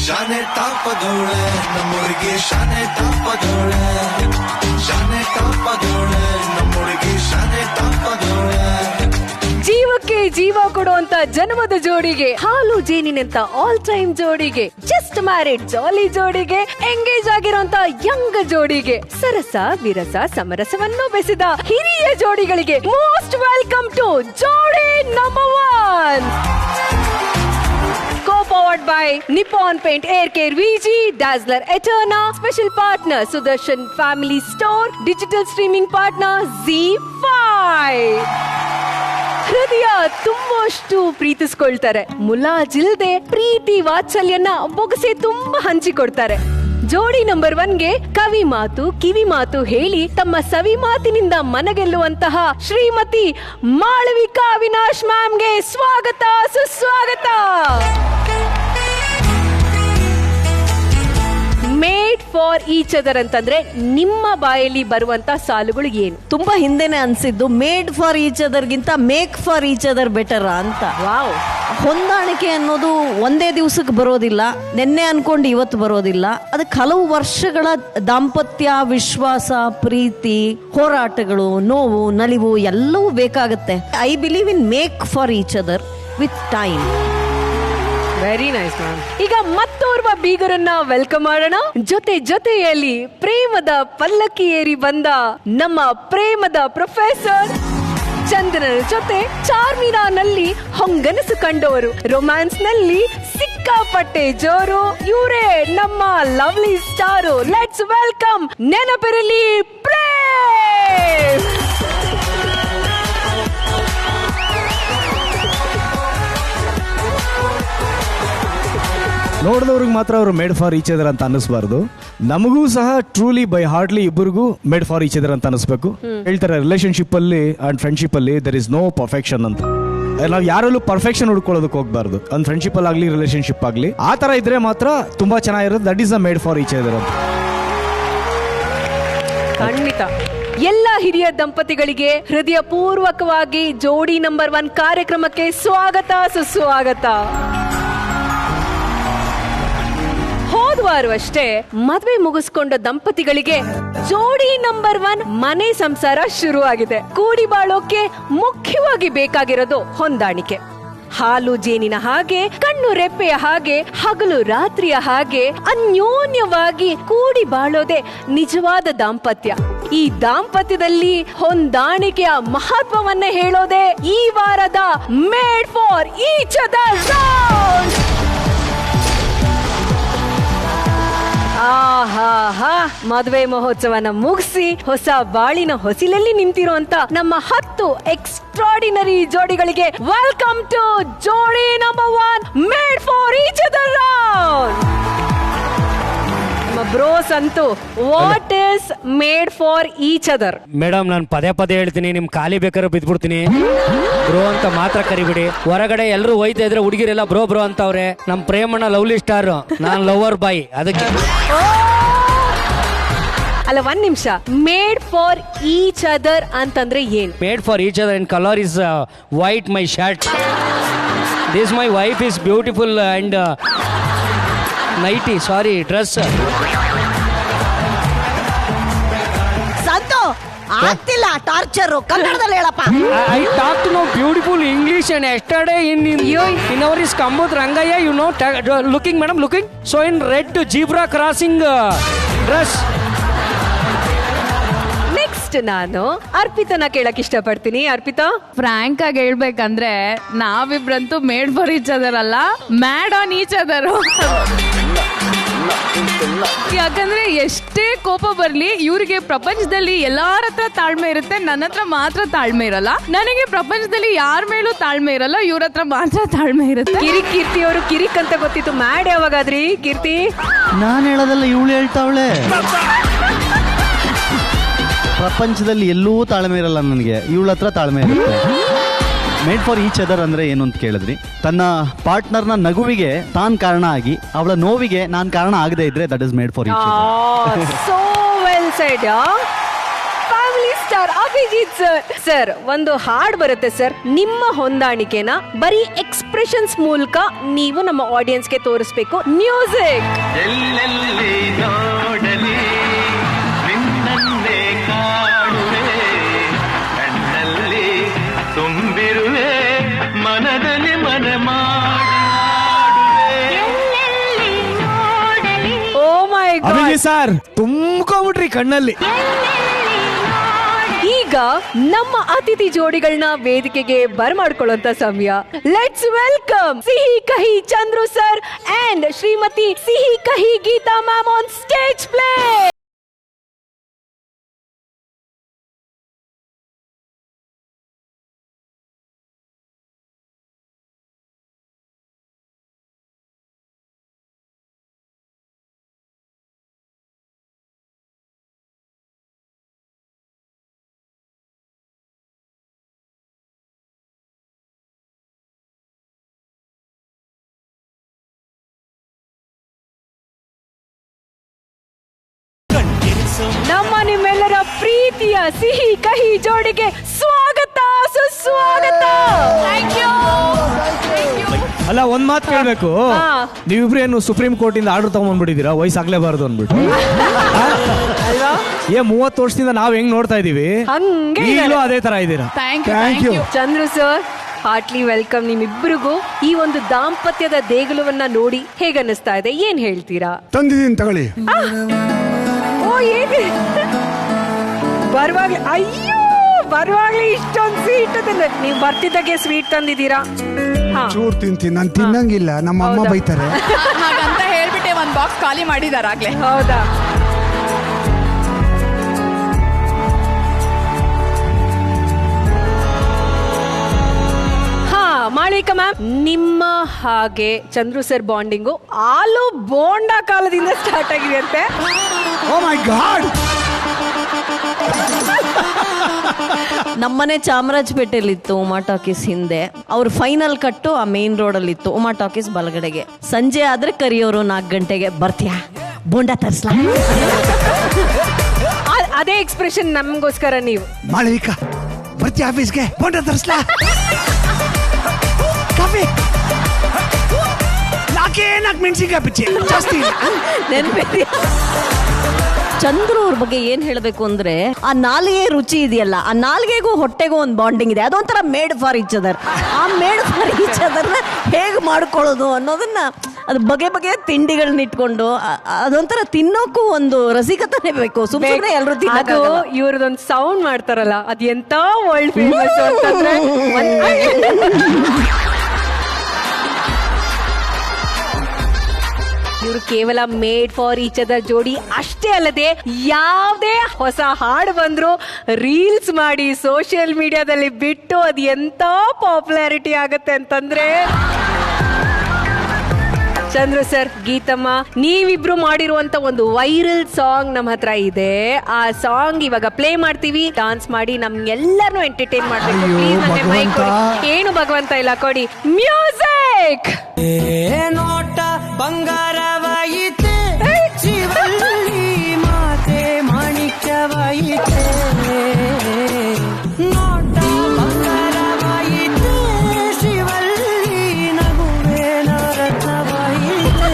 ಶಾನೆ ತಾಪದೋಳೆ ನಮ್ಮುಡುಗಿ ಶಾನೆ ತಾಪದೋಳೆ ಶಾನೆ ತಾಪದೋಳೆ ನಮ್ಮುಡುಗಿ ಶಾನೆ ತಾಪದೋಳೆ. ಜೀವಕ್ಕೆ ಜೀವ ಕೊಡುವಂತ ಜನ್ಮದ ಜೋಡಿಗೆ, ಹಾಲು ಜೇನಿನಂತ ಆಲ್ ಟೈಮ್ ಜೋಡಿಗೆ, ಜಸ್ಟ್ ಮ್ಯಾರಿಡ್ ಜಾಲಿ ಜೋಡಿಗೆ, ಎಂಗೇಜ್ ಆಗಿರುವಂತ ಯಂಗ್ ಜೋಡಿಗೆ, ಸರಸ ವಿರಸ ಸಮರಸವನ್ನು ಬೆಸೆದ ಹಿರಿಯ ಜೋಡಿಗಳಿಗೆ ಮೋಸ್ಟ್ ವೆಲ್ಕಮ್ ಟು ಜೋಡಿ number 1. Co-powered by Nippon Paint Air Care VG, Dazzler Eterna, special partner Sudarshan Family Store, digital streaming partner ZEE5. ಹೃದಯ ತುಂಬಷ್ಟು ಪ್ರೀತಿಸ್ಕೊಳ್ತಾರೆ, ಮುಲಾಜಿಲ್ದೆ ಪ್ರೀತಿ ವಾತ್ಸಲ್ಯನ ಬೊಗಸೆ ತುಂಬಾ ಹಂಚಿಕೊಡ್ತಾರೆ. ಜೋಡಿ ನಂಬರ್ 1ಗೆ ಕವಿ ಮಾತು ಕಿವಿ ಮಾತು ಹೇಳಿ ತಮ್ಮ ಸವಿ ಮಾತಿನಿಂದ ಮನಗೆಲ್ಲುವಂತಹ ಶ್ರೀಮತಿ ಮಾಳವಿಕಾ ಅವಿನಾಶ್ ಮ್ಯಾಮ್ಗೆ ಸ್ವಾಗತ ಸುಸ್ವಾಗತ. ಮೇಡ್ ಫಾರ್ ಈಚ್ ಅದರ್ ಅಂತಂದ್ರೆ ನಿಮ್ಮ ಬಾಯಲ್ಲಿ ಬರುವಂತ ಸಾಲುಗಳು ಏನು? ತುಂಬಾ ಹಿಂದೆನೆ ಅನ್ಸಿದ್ದು ಮೇಡ್ ಫಾರ್ ಈಚ್ ಅದರ್ಗಿಂತ make for each other better ಅಂತ. ವಾವ್. ಹೊಂದಾಣಿಕೆ ಅನ್ನೋದು ಒಂದೇ ದಿವಸಕ್ಕೆ ಬರೋದಿಲ್ಲ, ನೆನ್ನೆ ಅನ್ಕೊಂಡು ಇವತ್ತು ಬರೋದಿಲ್ಲ. ಅದಕ್ಕೆ ಹಲವು ವರ್ಷಗಳ ದಾಂಪತ್ಯ, ವಿಶ್ವಾಸ, ಪ್ರೀತಿ, ಹೋರಾಟಗಳು, ನೋವು, ನಲಿವು ಎಲ್ಲವೂ ಬೇಕಾಗುತ್ತೆ. I believe in make for each other with time. Very nice ma'am. ಈಗ ಮತ್ತೋರ್ವ ಬೀಗರನ್ನ ವೆಲ್ಕಮ್ ಮಾಡೋಣ. ಜೊತೆಯಲ್ಲಿ ಪ್ರೇಮದ ಪಲ್ಲಕ್ಕಿ ಏರಿ ಬಂದ ನಮ್ಮ ಪ್ರೇಮದ ಪ್ರೊಫೆಸರ್ ಚಂದನರ ಜೊತೆ ಚಾರ್ಮಿನಾನಲ್ಲಿ ಹೊಂಗನಸು ಕಂಡವರು, ರೊಮ್ಯಾನ್ಸ್ ನಲ್ಲಿ ಸಿಕ್ಕಾಪಟ್ಟೆ ಜೋರು, ಇವರೇ ನಮ್ಮ ಲವ್ಲಿ ಸ್ಟಾರು. ಲೆಟ್ಸ್ ವೆಲ್ಕಮ್ ನೆನಪಿರಲಿ ಪ್ರೇಮ್. ನೋಡಿದವ್ರಿಗೆ ಮಾತ್ರ ಅವರು ಮೇಡ್ ಫಾರ್ ಈಚ್ ಅದರ್ ಅಂತ ಅನ್ನಿಸ್ಬಾರ್ದು, ನಮಗೂ ಸಹ ಟ್ರೂಲಿ ಬೈ ಹಾರ್ಟ್ಲಿ ಇಬ್ಬರಿಗೂ ಮೇಡ್ ಫಾರ್ ಈಚ್ ಅದರ್ ಅಂತ ಅನಿಸ್ಬೇಕು. ಹೇಳ್ತಾರೆ ರಿಲೇಶನ್ಶಿಪ್ ಅಲ್ಲಿ ಅಂಡ್ ಫ್ರೆಂಡ್ಶಿಪ್ ಅಲ್ಲಿ ದರ್ ಇಸ್ ನೋ ಪರ್ಫೆಕ್ಷನ್ ಅಂತ. ನಾವು ಯಾರಲ್ಲೂ ಪರ್ಫೆಕ್ಷನ್ ಹುಡ್ಕೊಳ್ಳೋದಕ್ಕೆ ಹೋಗ್ಬಾರ್ದು. ಒಂದು ಫ್ರೆಂಡ್ಶಿಪ್ ಅಲ್ಲಿ ಆಗಲಿ ರಿಲೇಶನ್ಶಿಪ್ ಆಗಲಿ ಆ ತರ ಇದ್ರೆ ಮಾತ್ರ ತುಂಬಾ ಚೆನ್ನಾಗಿರೋದು. That is the made for each other ಅಂತ. ಖಂಡಿತ. ಎಲ್ಲ ಹಿರಿಯ ದಂಪತಿಗಳಿಗೆ ಹೃದಯ ಪೂರ್ವಕವಾಗಿ ಜೋಡಿ ನಂಬರ್ 1 ಕಾರ್ಯಕ್ರಮಕ್ಕೆ ಸ್ವಾಗತ ಸುಸ್ವಾಗತ. ಹೋದ್ವಾರವಷ್ಟೇ ಮದುವೆ ಮುಗಿಸ್ಕೊಂಡ ದಂಪತಿಗಳಿಗೆ ಜೋಡಿ ನಂಬರ್ 1 ಮನೆ ಸಂಸಾರ ಶುರುವಾಗಿದೆ. ಕೂಡಿ ಬಾಳೋಕೆ ಮುಖ್ಯವಾಗಿ ಬೇಕಾಗಿರೋದು ಹೊಂದಾಣಿಕೆ. ಹಾಲು ಜೇನಿನ ಹಾಗೆ, ಕಣ್ಣು ರೆಪ್ಪೆಯ ಹಾಗೆ, ಹಗಲು ರಾತ್ರಿಯ ಹಾಗೆ ಅನ್ಯೋನ್ಯವಾಗಿ ಕೂಡಿ ಬಾಳೋದೆ ನಿಜವಾದ ದಾಂಪತ್ಯ. ಈ ದಾಂಪತ್ಯದಲ್ಲಿ ಹೊಂದಾಣಿಕೆಯ ಮಹತ್ವವನ್ನ ಹೇಳೋದೆ ಈ ವಾರದ made for each other round. ಆಹಾ, ಮದುವೆ ಮಹೋತ್ಸವನ ಮುಗಿಸಿ ಹೊಸ ಬಾಳಿನ ಹೊಸಿಲಲ್ಲಿ ನಿಂತಿರುವಂತ ನಮ್ಮ 10 ಎಕ್ಸ್ಟ್ರಾರ್ಡಿನರಿ ಜೋಡಿಗಳಿಗೆ ವೆಲ್ಕಮ್ ಟು ಜೋಡಿ number 1 made for each other round. ನಮ್ಮ ಬ್ರೋಸ್ ಅಂತೂ what is made for each other? Madam, ನಾನು ಪದೇ ಹೇಳ್ತೀನಿ, ನಿಮ್ ಖಾಲಿ ಬೇಕಾದ್ರೆ ಬಿದ್ಬಿಡ್ತೀನಿ. ಬ್ರೋ ಅಂತ ಮಾತ್ರ ಕರಿಬಿಡಿ. ಹೊರಗಡೆ ಎಲ್ಲರೂ ಹೋಯ್ತಾ ಇದ್ರೆ ಹುಡುಗಿರೆಲ್ಲ ಬ್ರೋ ಬ್ರೋ ಅಂತವ್ರೆ. ನಮ್ ಪ್ರೇಮಣ್ಣ ಲವ್ಲಿ ಸ್ಟಾರ್, ನಾನ್ ಲವರ್ ಬಾಯ್. ಅದಕ್ಕೆ ಅಲ್ಲ, 1 ನಿಮಿಷ. ಮೇಡ್ ಫಾರ್ ಈಚ್ ಅದರ್ ಅಂತಂದ್ರೆ ಏನ್? Made for each other and colour is white my shirt. This my wife is beautiful and nighty, sari dress. ಸಂತು ಆಗ್ತಿಲ್ಲ ಟಾರ್ಚರ್, ಕನ್ನಡದಲ್ಲಿ ಹೇಳಪ್ಪ. I talk to know beautiful English and yesterday in our is Kambud Rangaya, you know, looking madam, looking so in red zebra crossing dress. Next ನಾನು ಅರ್ಪಿತನ ಕೇಳಕ್ ಇಷ್ಟಪಡ್ತೀನಿ. Arpita, Frank ಆಗಿ ಹೇಳ್ಬೇಕಂದ್ರೆ ನಾವಿಬ್ರಂತೂ made for each other ಅಲ್ಲ, mad on each other. ಯಾಕಂದ್ರೆ ಎಷ್ಟೇ ಕೋಪ ಬರ್ಲಿ ಇವ್ರಿಗೆ ಪ್ರಪಂಚದಲ್ಲಿ ಎಲ್ಲಾರ ಹತ್ರ ತಾಳ್ಮೆ ಇರುತ್ತೆ, ನನ್ನ ಹತ್ರ ಮಾತ್ರ ತಾಳ್ಮೆ ಇರಲ್ಲ. ನನಗೆ ಪ್ರಪಂಚದಲ್ಲಿ ಯಾರ ಮೇಲೂ ತಾಳ್ಮೆ ಇರಲ್ಲ, ಇವ್ರ ಹತ್ರ ಮಾತ್ರ ತಾಳ್ಮೆ ಇರುತ್ತೆ. ಕೀರ್ತಿ ಅವರು ಕಿರಿಕ್ ಅಂತ ಗೊತ್ತಿತ್ತು, ಮ್ಯಾಡ್ ಯಾವಾಗಾದ್ರಿ ಕೀರ್ತಿ? ನಾನು ಹೇಳೋದಲ್ಲ, ಇವಳು ಹೇಳ್ತಾವಳೆ. ಪ್ರಪಂಚದಲ್ಲಿ ಎಲ್ಲೂ ತಾಳ್ಮೆ ಇರಲ್ಲ ನನಗೆ, ಇವಳ ಹತ್ರ ತಾಳ್ಮೆ ಇರುತ್ತೆ. ಮೇಡ್ ಫಾರ್ ಈಚ್ ಅದರ್ ಅಂದ್ರೆ ಏನು ಅಂತ ಕೇಳಿದ್ರಿ, ತನ್ನ ಪಾರ್ಟ್ನರ್ನ ನಗುವಿಗೆ ತಾನ್ ಕಾರಣ ಆಗಿ ಅವಳ ನೋವಿಗೆ ನಾನ್ ಕಾರಣ ಆಗದೆ ಇದ್ರೆ that is made for each other. So well shed. Family star Abhijit sir. Sir, ಒಂದು ಹಾಡ್ ಬರುತ್ತೆ ಸರ್, ನಿಮ್ಮ ಹೊಂದಾಣಿಕೆನ ಬರೀ ಎಕ್ಸ್ಪ್ರೆಷನ್ಸ್ ಮೂಲಕ ನೀವು ನಮ್ಮ ಆಡಿಯನ್ಸ್ಗೆ ತೋರಿಸ್ಬೇಕು. ಮ್ಯೂಸಿಕ್. ಎಲ್ಲೆಲ್ಲಿ ನೋಡಲಿ ನಿನ್ನನ್ನೇ ಕಾಣುವೆ, ಕಣ್ಣಲ್ಲಿ ತುಂಬಿರುವೆ, ಮನದಲ್ಲಿ ಮನ ಓ ಮೈ ಗಾಡ್ ಅಭಿಜಿತ್ ಸರ್ ತುಂಬ್ಕೊಂಬಿಟ್ರಿ ಕಣ್ಣಲ್ಲಿ. ಈಗ ನಮ್ಮ ಅತಿಥಿ ಜೋಡಿಗಳನ್ನ ವೇದಿಕೆಗೆ ಬರಮಾಡ್ಕೊಳ್ಳುವಂತ ಸಮಯ. ಲೆಟ್ಸ್ ವೆಲ್ಕಮ್ ಸಿಹಿ ಕಹಿ Chandru sir and Shrimati Sihi Kahi Geetha ma'am on stage play. ನಮ್ಮ ನಿಮ್ಮೆಲ್ಲರ ಪ್ರೀತಿಯ ಸಿಹಿ ಕಹಿ ಜೋಡಿಗೆ ಸ್ವಾಗತ, ಸುಸ್ವಾಗತ. ಅಲ್ಲ, ಒಂದ್ ಮಾತು ಕೇಳ್ಬೇಕು. ನೀವಿಬ್ರು ಏನು ಸುಪ್ರೀಂ ಕೋರ್ಟ್ ಇಂದ ಆರ್ಡರ್ ತಗೊಂಡ್ಬಿಟ್ಟಿದ್ದೀರಾ ವಯಸ್ಸಾಗ್ಲೇಬಾರ್ದು ಅಂದ್ಬಿಟ್ಟು? ಏ 30 ವರ್ಷದಿಂದ ನಾವ್ ಹೆಂಗ್ ನೋಡ್ತಾ ಇದೀವಿ, ಹಂಗೆ ಈಗಲೂ ಅದೇ ತರ ಇದ್ದೀರಾ. Thank you. Chandru sir, heartly welcome ನಿಮ್ಮಿಬ್ಬರಿಗೂ. ಈ ಒಂದು ದಾಂಪತ್ಯದ ದೇಗುಲವನ್ನ ನೋಡಿ ಹೇಗನ್ನಿಸ್ತಾ ಇದೆ, ಏನ್ ಹೇಳ್ತೀರಾ? ತಂದಿದ್ದೀನಿ ತಗೊಳ್ಳಿ. ಓ, ಏನಿ ಬರುವಾಗ್ಲೇ, ಅಯ್ಯೋ ಬರುವಾಗ್ಲೇ ಇಷ್ಟೊಂದು ಸ್ವೀಟ್ ತಂದ್ರೆ, ನೀವು ಬರ್ತಿದ್ದಾಗೆ ಸ್ವೀಟ್ ತಂದಿದ್ದೀರಾ? ಚೂರ್ ತಿಂತೀನಿ, ನಾನು ತಿನ್ನಂಗಿಲ್ಲ, ನಮ್ಮ ಅಮ್ಮ ಬೈತಾರೆ. ಹಾಗಂತ ಹೇಳ್ಬಿಟ್ಟೆ ಒಂದ್ ಬಾಕ್ಸ್ ಖಾಲಿ ಮಾಡಿದಾರಾಗ್ಲೇ. ಹೌದಾ? ಮಾಳವಿಕಾ ಮ್ಯಾಮ್, ನಿಮ್ಮ ಹಾಗೆ ಚಂದ್ರು ಸರ್ ಬಾಂಡಿಂಗು ಆಲೂ ಬೋಂಡಾ ಕಾಲದಿಂದ ಸ್ಟಾರ್ಟ್ ಆಗಿದೆ ಅಂತೆ. ಓ ಮೈ ಗಾಡ್. ನಮ್ಮನೆ ಚಾಮರಾಜಪೇಟೆಯಲ್ಲಿತ್ತು ಉಮಾ ಟಾಕೀಸ್ ಹಿಂದೆ. ಅವ್ರ ಫೈನಲ್ ಕಟ್ಟು ಆ ಮೇನ್ ರೋಡ್ ಅಲ್ಲಿ ಇತ್ತು, ಉಮಾ ಟಾಕೀಸ್ ಬಲಗಡೆಗೆ. ಸಂಜೆ ಆದ್ರೆ ಕರಿಯೋರು 4 ಗಂಟೆಗೆ, ಬರ್ತೀಯಾ ಬೋಂಡಾ ತರ್ಸ್ಲಾ? ಅದೇ ಎಕ್ಸ್ಪ್ರೆಷನ್ ನಮಗೋಸ್ಕರ ನೀವು. ಮಾಳವಿಕಾ ಬರ್ತೀಯ ಆಫೀಸ್ಗೆ? ಬೋಂಡ ತರಿಸ್ಲಾ? ಕಾಫಿ ನಾಲ್ಕು ಮೆಣಸಿನ್ಕಾಯಿ ಪಿಚ್ಚಿ ಜಾಸ್ತಿ ನೆನ್ಪಿದ್ಯಾ? ಚಂದ್ರು ಅವ್ರ ಬಗ್ಗೆ ಏನ್ ಹೇಳ್ಬೇಕು ಅಂದ್ರೆ, ಆ ನಾಲಿಗೆ ರುಚಿ ಇದೆಯಲ್ಲ, ಆ ನಾಲಿಗೆಗೂ ಹೊಟ್ಟೆಗೂ ಒಂದು ಬಾಂಡಿಂಗ್ ಇದೆ. ಅದೊಂಥರ ಮೇಡ್ ಫಾರ್ ಈಚ್ ಅದರ್. ಆ ಮೇಡ್ ಫಾರ್ ಈಚ್ ಅದರ್ನ ಹೇಗೆ ಮಾಡ್ಕೊಳ್ಳೋದು ಅನ್ನೋದನ್ನ, ಅದು ಬಗೆ ಬಗೆಯ ತಿಂಡಿಗಳನ್ನ ಇಟ್ಕೊಂಡು ಅದೊಂಥರ ತಿನ್ನೋಕ್ಕೂ ಒಂದು ರಸಿಕತನೇ ಬೇಕು. ಸುಮ್ಮನೆ ಎಲ್ಲರೂ ತಿನ್ನೋದು. ಇವ್ರದೊಂದು ಸೌಂಡ್ ಮಾಡ್ತಾರಲ್ಲ, ಅದ್ ಎಂತ ವರ್ಲ್ಡ್ ಫೇಮಸ್ ಅಂತಂದ್ರೆ, ಇವರು ಕೇವಲ ಮೇಡ್ ಫಾರ್ ಈಚ್ ಅದರ್ ಜೋಡಿ ಅಷ್ಟೇ ಅಲ್ಲದೆ, ಯಾವುದೇ ಹೊಸ ಹಾಡು ಬಂದ್ರು ರೀಲ್ಸ್ ಮಾಡಿ ಸೋಷಿಯಲ್ ಮೀಡಿಯಾದಲ್ಲಿ ಬಿಟ್ಟು ಅದು ಎಂತ ಪಾಪ್ಯುಲಾರಿಟಿ ಆಗುತ್ತೆ ಅಂತಂದ್ರೆ, ಚಂದ್ರು ಸರ್, ಗೀತಮ್ಮ, ನೀವಿಬ್ರು ಮಾಡಿರುವಂತ ಒಂದು ವೈರಲ್ ಸಾಂಗ್ ನಮ್ಮ ಹತ್ರ ಇದೆ. ಆ ಸಾಂಗ್ ಇವಾಗ ಪ್ಲೇ ಮಾಡ್ತೀವಿ. ಡಾನ್ಸ್ ಮಾಡಿ ನಮ್ಗೆಲ್ಲರನ್ನು ಎಂಟರ್ಟೈನ್ ಮಾಡ್ಬೇಕು. ಪ್ಲೀಸ್ ನನಗೆ ಮೈಕ್ ಕೊಡಿ. ಏನು ಭಗವಂತ ಇಲ್ಲ, ಕೊಡಿ ಮ್ಯೂಸಿಕ್. ನೋಟ ಬಂಗಾರವಾಯಿತೆ, ಶಿವಲ್ಲಿ ಮಾತೆ ಮಾಣಿಕ್ಯವಾಯಿತೆ. ನೋಟ ಬಂಗಾರವಾಯಿತೆ, ಶಿವಲ್ಲಿ ನಗುವೆ ನರಕವಾಯಿತೆ.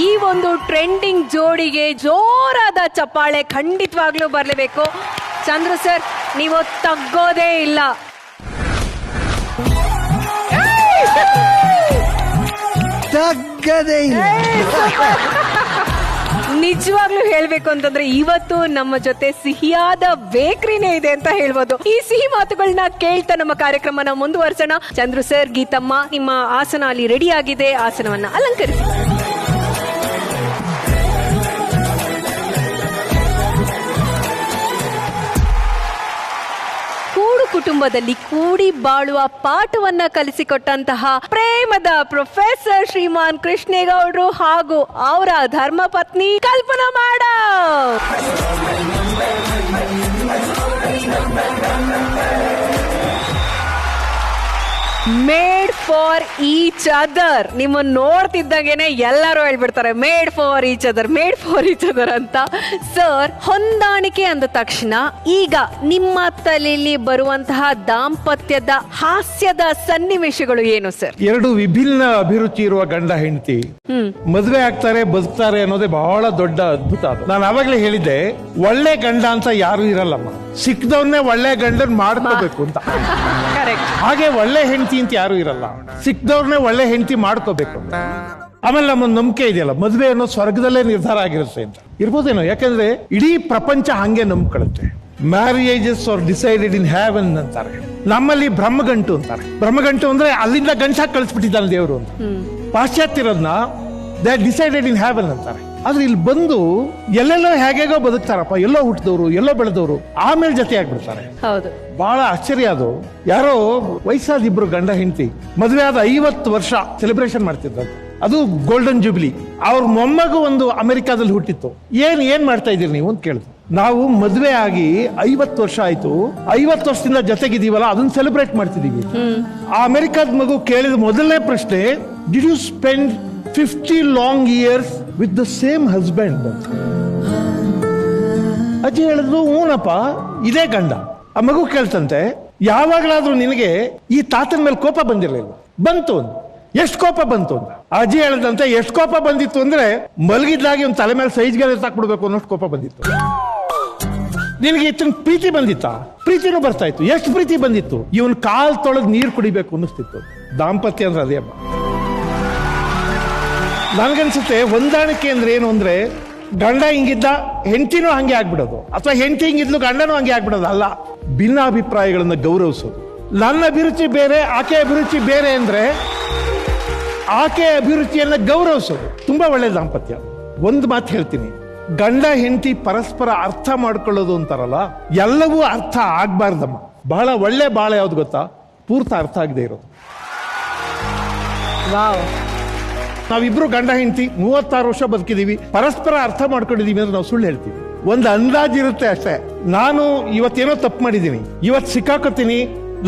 ಈ ಒಂದು ಟ್ರೆಂಡಿಂಗ್ ಜೋಡಿಗೆ ಜೋರಾದ ಚಪ್ಪಾಳೆ ಖಂಡಿತವಾಗ್ಲೂ ಬರಲೇಬೇಕು. ಚಂದ್ರು ಸರ್, ನೀವು ತಗ್ಗೋದೇ ಇಲ್ಲ. ತಗ್ಗದೇ ಇಲ್ಲ. ನಿಜವಾಗ್ಲೂ ಹೇಳ್ಬೇಕು ಅಂತಂದ್ರೆ, ಇವತ್ತು ನಮ್ಮ ಜೊತೆ ಸಿಹಿಯಾದ ಬೇಕ್ರಿನೇ ಇದೆ ಅಂತ ಹೇಳ್ಬೋದು. ಈ ಸಿಹಿ ಮಾತುಗಳನ್ನ ಕೇಳ್ತಾ ನಮ್ಮ ಕಾರ್ಯಕ್ರಮನ ಮುಂದುವರ್ಸೋಣ. ಚಂದ್ರು ಸರ್, ಗೀತಮ್ಮ, ನಿಮ್ಮ ಆಸನ ಅಲ್ಲಿ ರೆಡಿ ಆಗಿದೆ. ಆಸನವನ್ನ ಅಲಂಕರಿಸಿ. ಕುಟುಂಬದಲ್ಲಿ ಕೂಡಿ ಬಾಳುವ ಪಾಠವನ್ನ ಕಲಿಸಿಕೊಟ್ಟಂತಹ ಪ್ರೇಮದ ಪ್ರೊಫೆಸರ್ ಶ್ರೀಮಾನ್ ಕೃಷ್ಣೇಗೌಡರು ಹಾಗೂ ಅವರ ಧರ್ಮಪತ್ನಿ Kalpana madam. Made for each other. ನಿಮ್ಮನ್ನ ನೋಡ್ತಿದ್ದಂಗೆನೆ ಎಲ್ಲರೂ ಹೇಳ್ಬಿಡ್ತಾರೆ made for each other, made for each other ಅಂತ. ಸರ್, ಹೊಂದಾಣಿಕೆ ಅಂದ ತಕ್ಷಣ ಈಗ ನಿಮ್ಮ ತಲೆಯಲ್ಲಿ ಬರುವಂತಹ ದಾಂಪತ್ಯದ ಹಾಸ್ಯದ ಸನ್ನಿವೇಶಗಳು ಏನು ಸರ್? ಎರಡು ವಿಭಿನ್ನ ಅಭಿರುಚಿ ಇರುವ ಗಂಡ ಹೆಂಡತಿ ಮದುವೆ ಆಗ್ತಾರೆ, ಬದುಕ್ತಾರೆ ಅನ್ನೋದೇ ಬಹಳ ದೊಡ್ಡ ಅದ್ಭುತ. ಅದು ನಾನು ಆವಾಗಲೇ ಹೇಳಿದ್ದೆ, ಒಳ್ಳೆ ಗಂಡ ಅಂತ ಯಾರು ಇರಲ್ಲಮ್ಮ, ಸಿಕ್ಕದವ್ರನ್ನೇ ಒಳ್ಳೆ ಗಂಡನ್ ಮಾಡ್ಕೋಬೇಕು ಅಂತ. ಹಾಗೆ ಒಳ್ಳೆ ಹೆಂಡತಿ ಅಂತ ಯಾರು ಇರಲ್ಲ, ಸಿಕ್ಕದವ್ರನ್ನೇ ಒಳ್ಳೆ ಹೆಂಡತಿ ಮಾಡ್ಕೋಬೇಕು. ಆಮೇಲೆ ನಮ್ಮ ನಂಬಿಕೆ ಇದೆಯಲ್ಲ, ಮದುವೆ ಅನ್ನೋ ಸ್ವರ್ಗದಲ್ಲೇ ನಿರ್ಧಾರ ಆಗಿರುತ್ತೆ ಅಂತ ಇರ್ಬೋದೇನೋ. ಯಾಕಂದ್ರೆ ಇಡೀ ಪ್ರಪಂಚ ಹಂಗೆ ನಂಬ್ಕೊಳ್ಳುತ್ತೆ. Marriages are decided in heaven ಅಂತಾರೆ. ನಮ್ಮಲ್ಲಿ ಬ್ರಹ್ಮಗಂಟು ಅಂತಾರೆ. ಬ್ರಹ್ಮಗಂಟು ಅಂದ್ರೆ ಅಲ್ಲಿಂದ ಗಂಟಾಗಿ ಕಳಿಸ್ಬಿಟ್ಟಿದ್ದಾನೆ ದೇವರು ಅಂತ. ಪಾಶ್ಚಾತ್ಯರನ್ನ ದೇ ಡಿಸೈಡೆಡ್ ಇನ್ ಹೆವೆನ್ ಅಂತಾರೆ. ಆದ್ರೆ ಇಲ್ಲಿ ಬಂದು ಎಲ್ಲೆಲ್ಲೋ ಹೇಗೇಗೋ ಬದುಕ್ತಾರಪ್ಪ, ಎಲ್ಲೋ ಹುಟ್ಟಿದವರು, ಎಲ್ಲೋ ಬೆಳೆದವರು, ಆಮೇಲೆ ಜೊತೆ ಆಗ್ಬಿಡ್ತಾರೆ. ಬಹಳ ಆಶ್ಚರ್ಯ. ಅದು ಯಾರೋ ವಯಸ್ಸಾದ ಇಬ್ರು ಗಂಡ ಹೆಂಡತಿ ಮದುವೆ ಆದ 50 ವರ್ಷ ಸೆಲೆಬ್ರೇಷನ್ ಮಾಡ್ತಿದ್ದಾರೆ. ಅದು ಗೋಲ್ಡನ್ ಜೂಬಿಲಿ. ಅವ್ರ ಮೊಮ್ಮಗು ಒಂದು ಅಮೆರಿಕಾದಲ್ಲಿ ಹುಟ್ಟಿತ್ತು. ಏನ್ ಮಾಡ್ತಾ ಇದೀರಿ ನೀವು ಅಂತ ಕೇಳಿದ್ರು. ನಾವು ಮದುವೆ ಆಗಿ 50 ವರ್ಷ ಆಯ್ತು, 50 ವರ್ಷದಿಂದ ಜೊತೆಗಿದೀವಲ್ಲ, ಅದನ್ನ ಸೆಲೆಬ್ರೇಟ್ ಮಾಡ್ತಿದೀವಿ. ಆ ಅಮೆರಿಕಾದ ಮಗು ಕೇಳಿದ ಮೊದಲನೇ ಪ್ರಶ್ನೆ, did you spend 50 long years with the same husband? ಅಜ್ಜಿ ಹೇಳಿದ್ರು, ಹೂನಪ್ಪ, ಇದೇ ಗಂಡ. ಆ ಮಗು ಕೇಳ್ತಂತೆ, ಯಾವಾಗಲಾದ್ರೂ ನಿನಗೆ ಈ ತಾತನ ಮೇಲೆ ಕೋಪ ಬಂದಿರಲಿಲ್ಲ? ಬಂತು. ಎಷ್ಟು ಕೋಪ ಬಂತು ಅಂತ ಅಜ್ಜಿ ಹೇಳದಂತೆ, ಎಷ್ಟು ಕೋಪ ಬಂದಿತ್ತು ಅಂದ್ರೆ ಮಲಗಿದ್ದಾಗಿ ಒಂದು ತಲೆ ಮೇಲೆ ಸೈಜ್ಗೆ ತಾಕ್ಬಿಡ್ಬೇಕು ಅನ್ನೋಷ್ಟು ಕೋಪ ಬಂದಿತ್ತು. ನಿನಗೆ ಇತ್ತನ ಪ್ರೀತಿ ಬಂದಿತ್ತಾ? ಪ್ರೀತಿನೂ ಬರ್ತಾ ಇತ್ತು. ಎಷ್ಟು ಪ್ರೀತಿ ಬಂದಿತ್ತು? ಇವನ್ ಕಾಲ್ ತೊಳೆದು ನೀರು ಕುಡಿಬೇಕು ಅನ್ನಿಸ್ತಿತ್ತು. ದಾಂಪತ್ಯ ಅಂದ್ರೆ ಅದೇ ಅಮ್ಮ. ನನ್ಗನ್ಸುತ್ತೆ ಹೊಂದಾಣಿಕೆ ಅಂದ್ರೆ ಏನು ಅಂದ್ರೆ, ಗಂಡ ಹಿಂಗಿದ್ದ ಹೆಂಡತಿನೂ ಹಂಗೆ ಆಗ್ಬಿಡೋದು, ಅಥವಾ ಹೆಂಡತಿ ಹಿಂಗಿದ್ಲು ಗಂಡನೂ ಹಂಗೆ ಆಗ್ಬಿಡೋದು ಅಲ್ಲ. ಭಿನ್ನಾಭಿಪ್ರಾಯಗಳನ್ನ ಗೌರವಿಸೋದು. ನನ್ನ ಅಭಿರುಚಿ ಬೇರೆ, ಆಕೆ ಅಭಿರುಚಿ ಬೇರೆ ಅಂದ್ರೆ ಆಕೆ ಅಭಿರುಚಿಯನ್ನ ಗೌರವಿಸೋದು ತುಂಬಾ ಒಳ್ಳೆ ದಾಂಪತ್ಯ. ಒಂದು ಮಾತು ಹೇಳ್ತೀನಿ, ಗಂಡ ಹೆಂಡತಿ ಪರಸ್ಪರ ಅರ್ಥ ಮಾಡ್ಕೊಳ್ಳೋದು ಅಂತಾರಲ್ಲ, ಎಲ್ಲವೂ ಅರ್ಥ ಆಗ್ಬಾರ್ದಮ್ಮ. ಬಹಳ ಒಳ್ಳೆ ಬಾಳ ಯಾವ್ದು ಗೊತ್ತಾ? ಪೂರ್ತಿ ಅರ್ಥ ಆಗದೆ ಇರೋದು. ನಾವಿಬ್ರು ಗಂಡ ಹೆಂಡತಿ 36 ವರ್ಷ ಬದುಕಿದೀವಿ, ಪರಸ್ಪರ ಅರ್ಥ ಮಾಡ್ಕೊಂಡಿದೀವಿ ಅಂದ್ರೆ ನಾವು ಸುಳ್ಳು ಹೇಳ್ತೀವಿ. ಒಂದು ಅಂದಾಜಿರುತ್ತೆ ಅಷ್ಟೇ. ನಾನು ಇವತ್ತೇನೋ ತಪ್ಪು ಮಾಡಿದ್ದೀನಿ, ಇವತ್ತು ಸಿಕ್ಕಾಕೋತೀನಿ,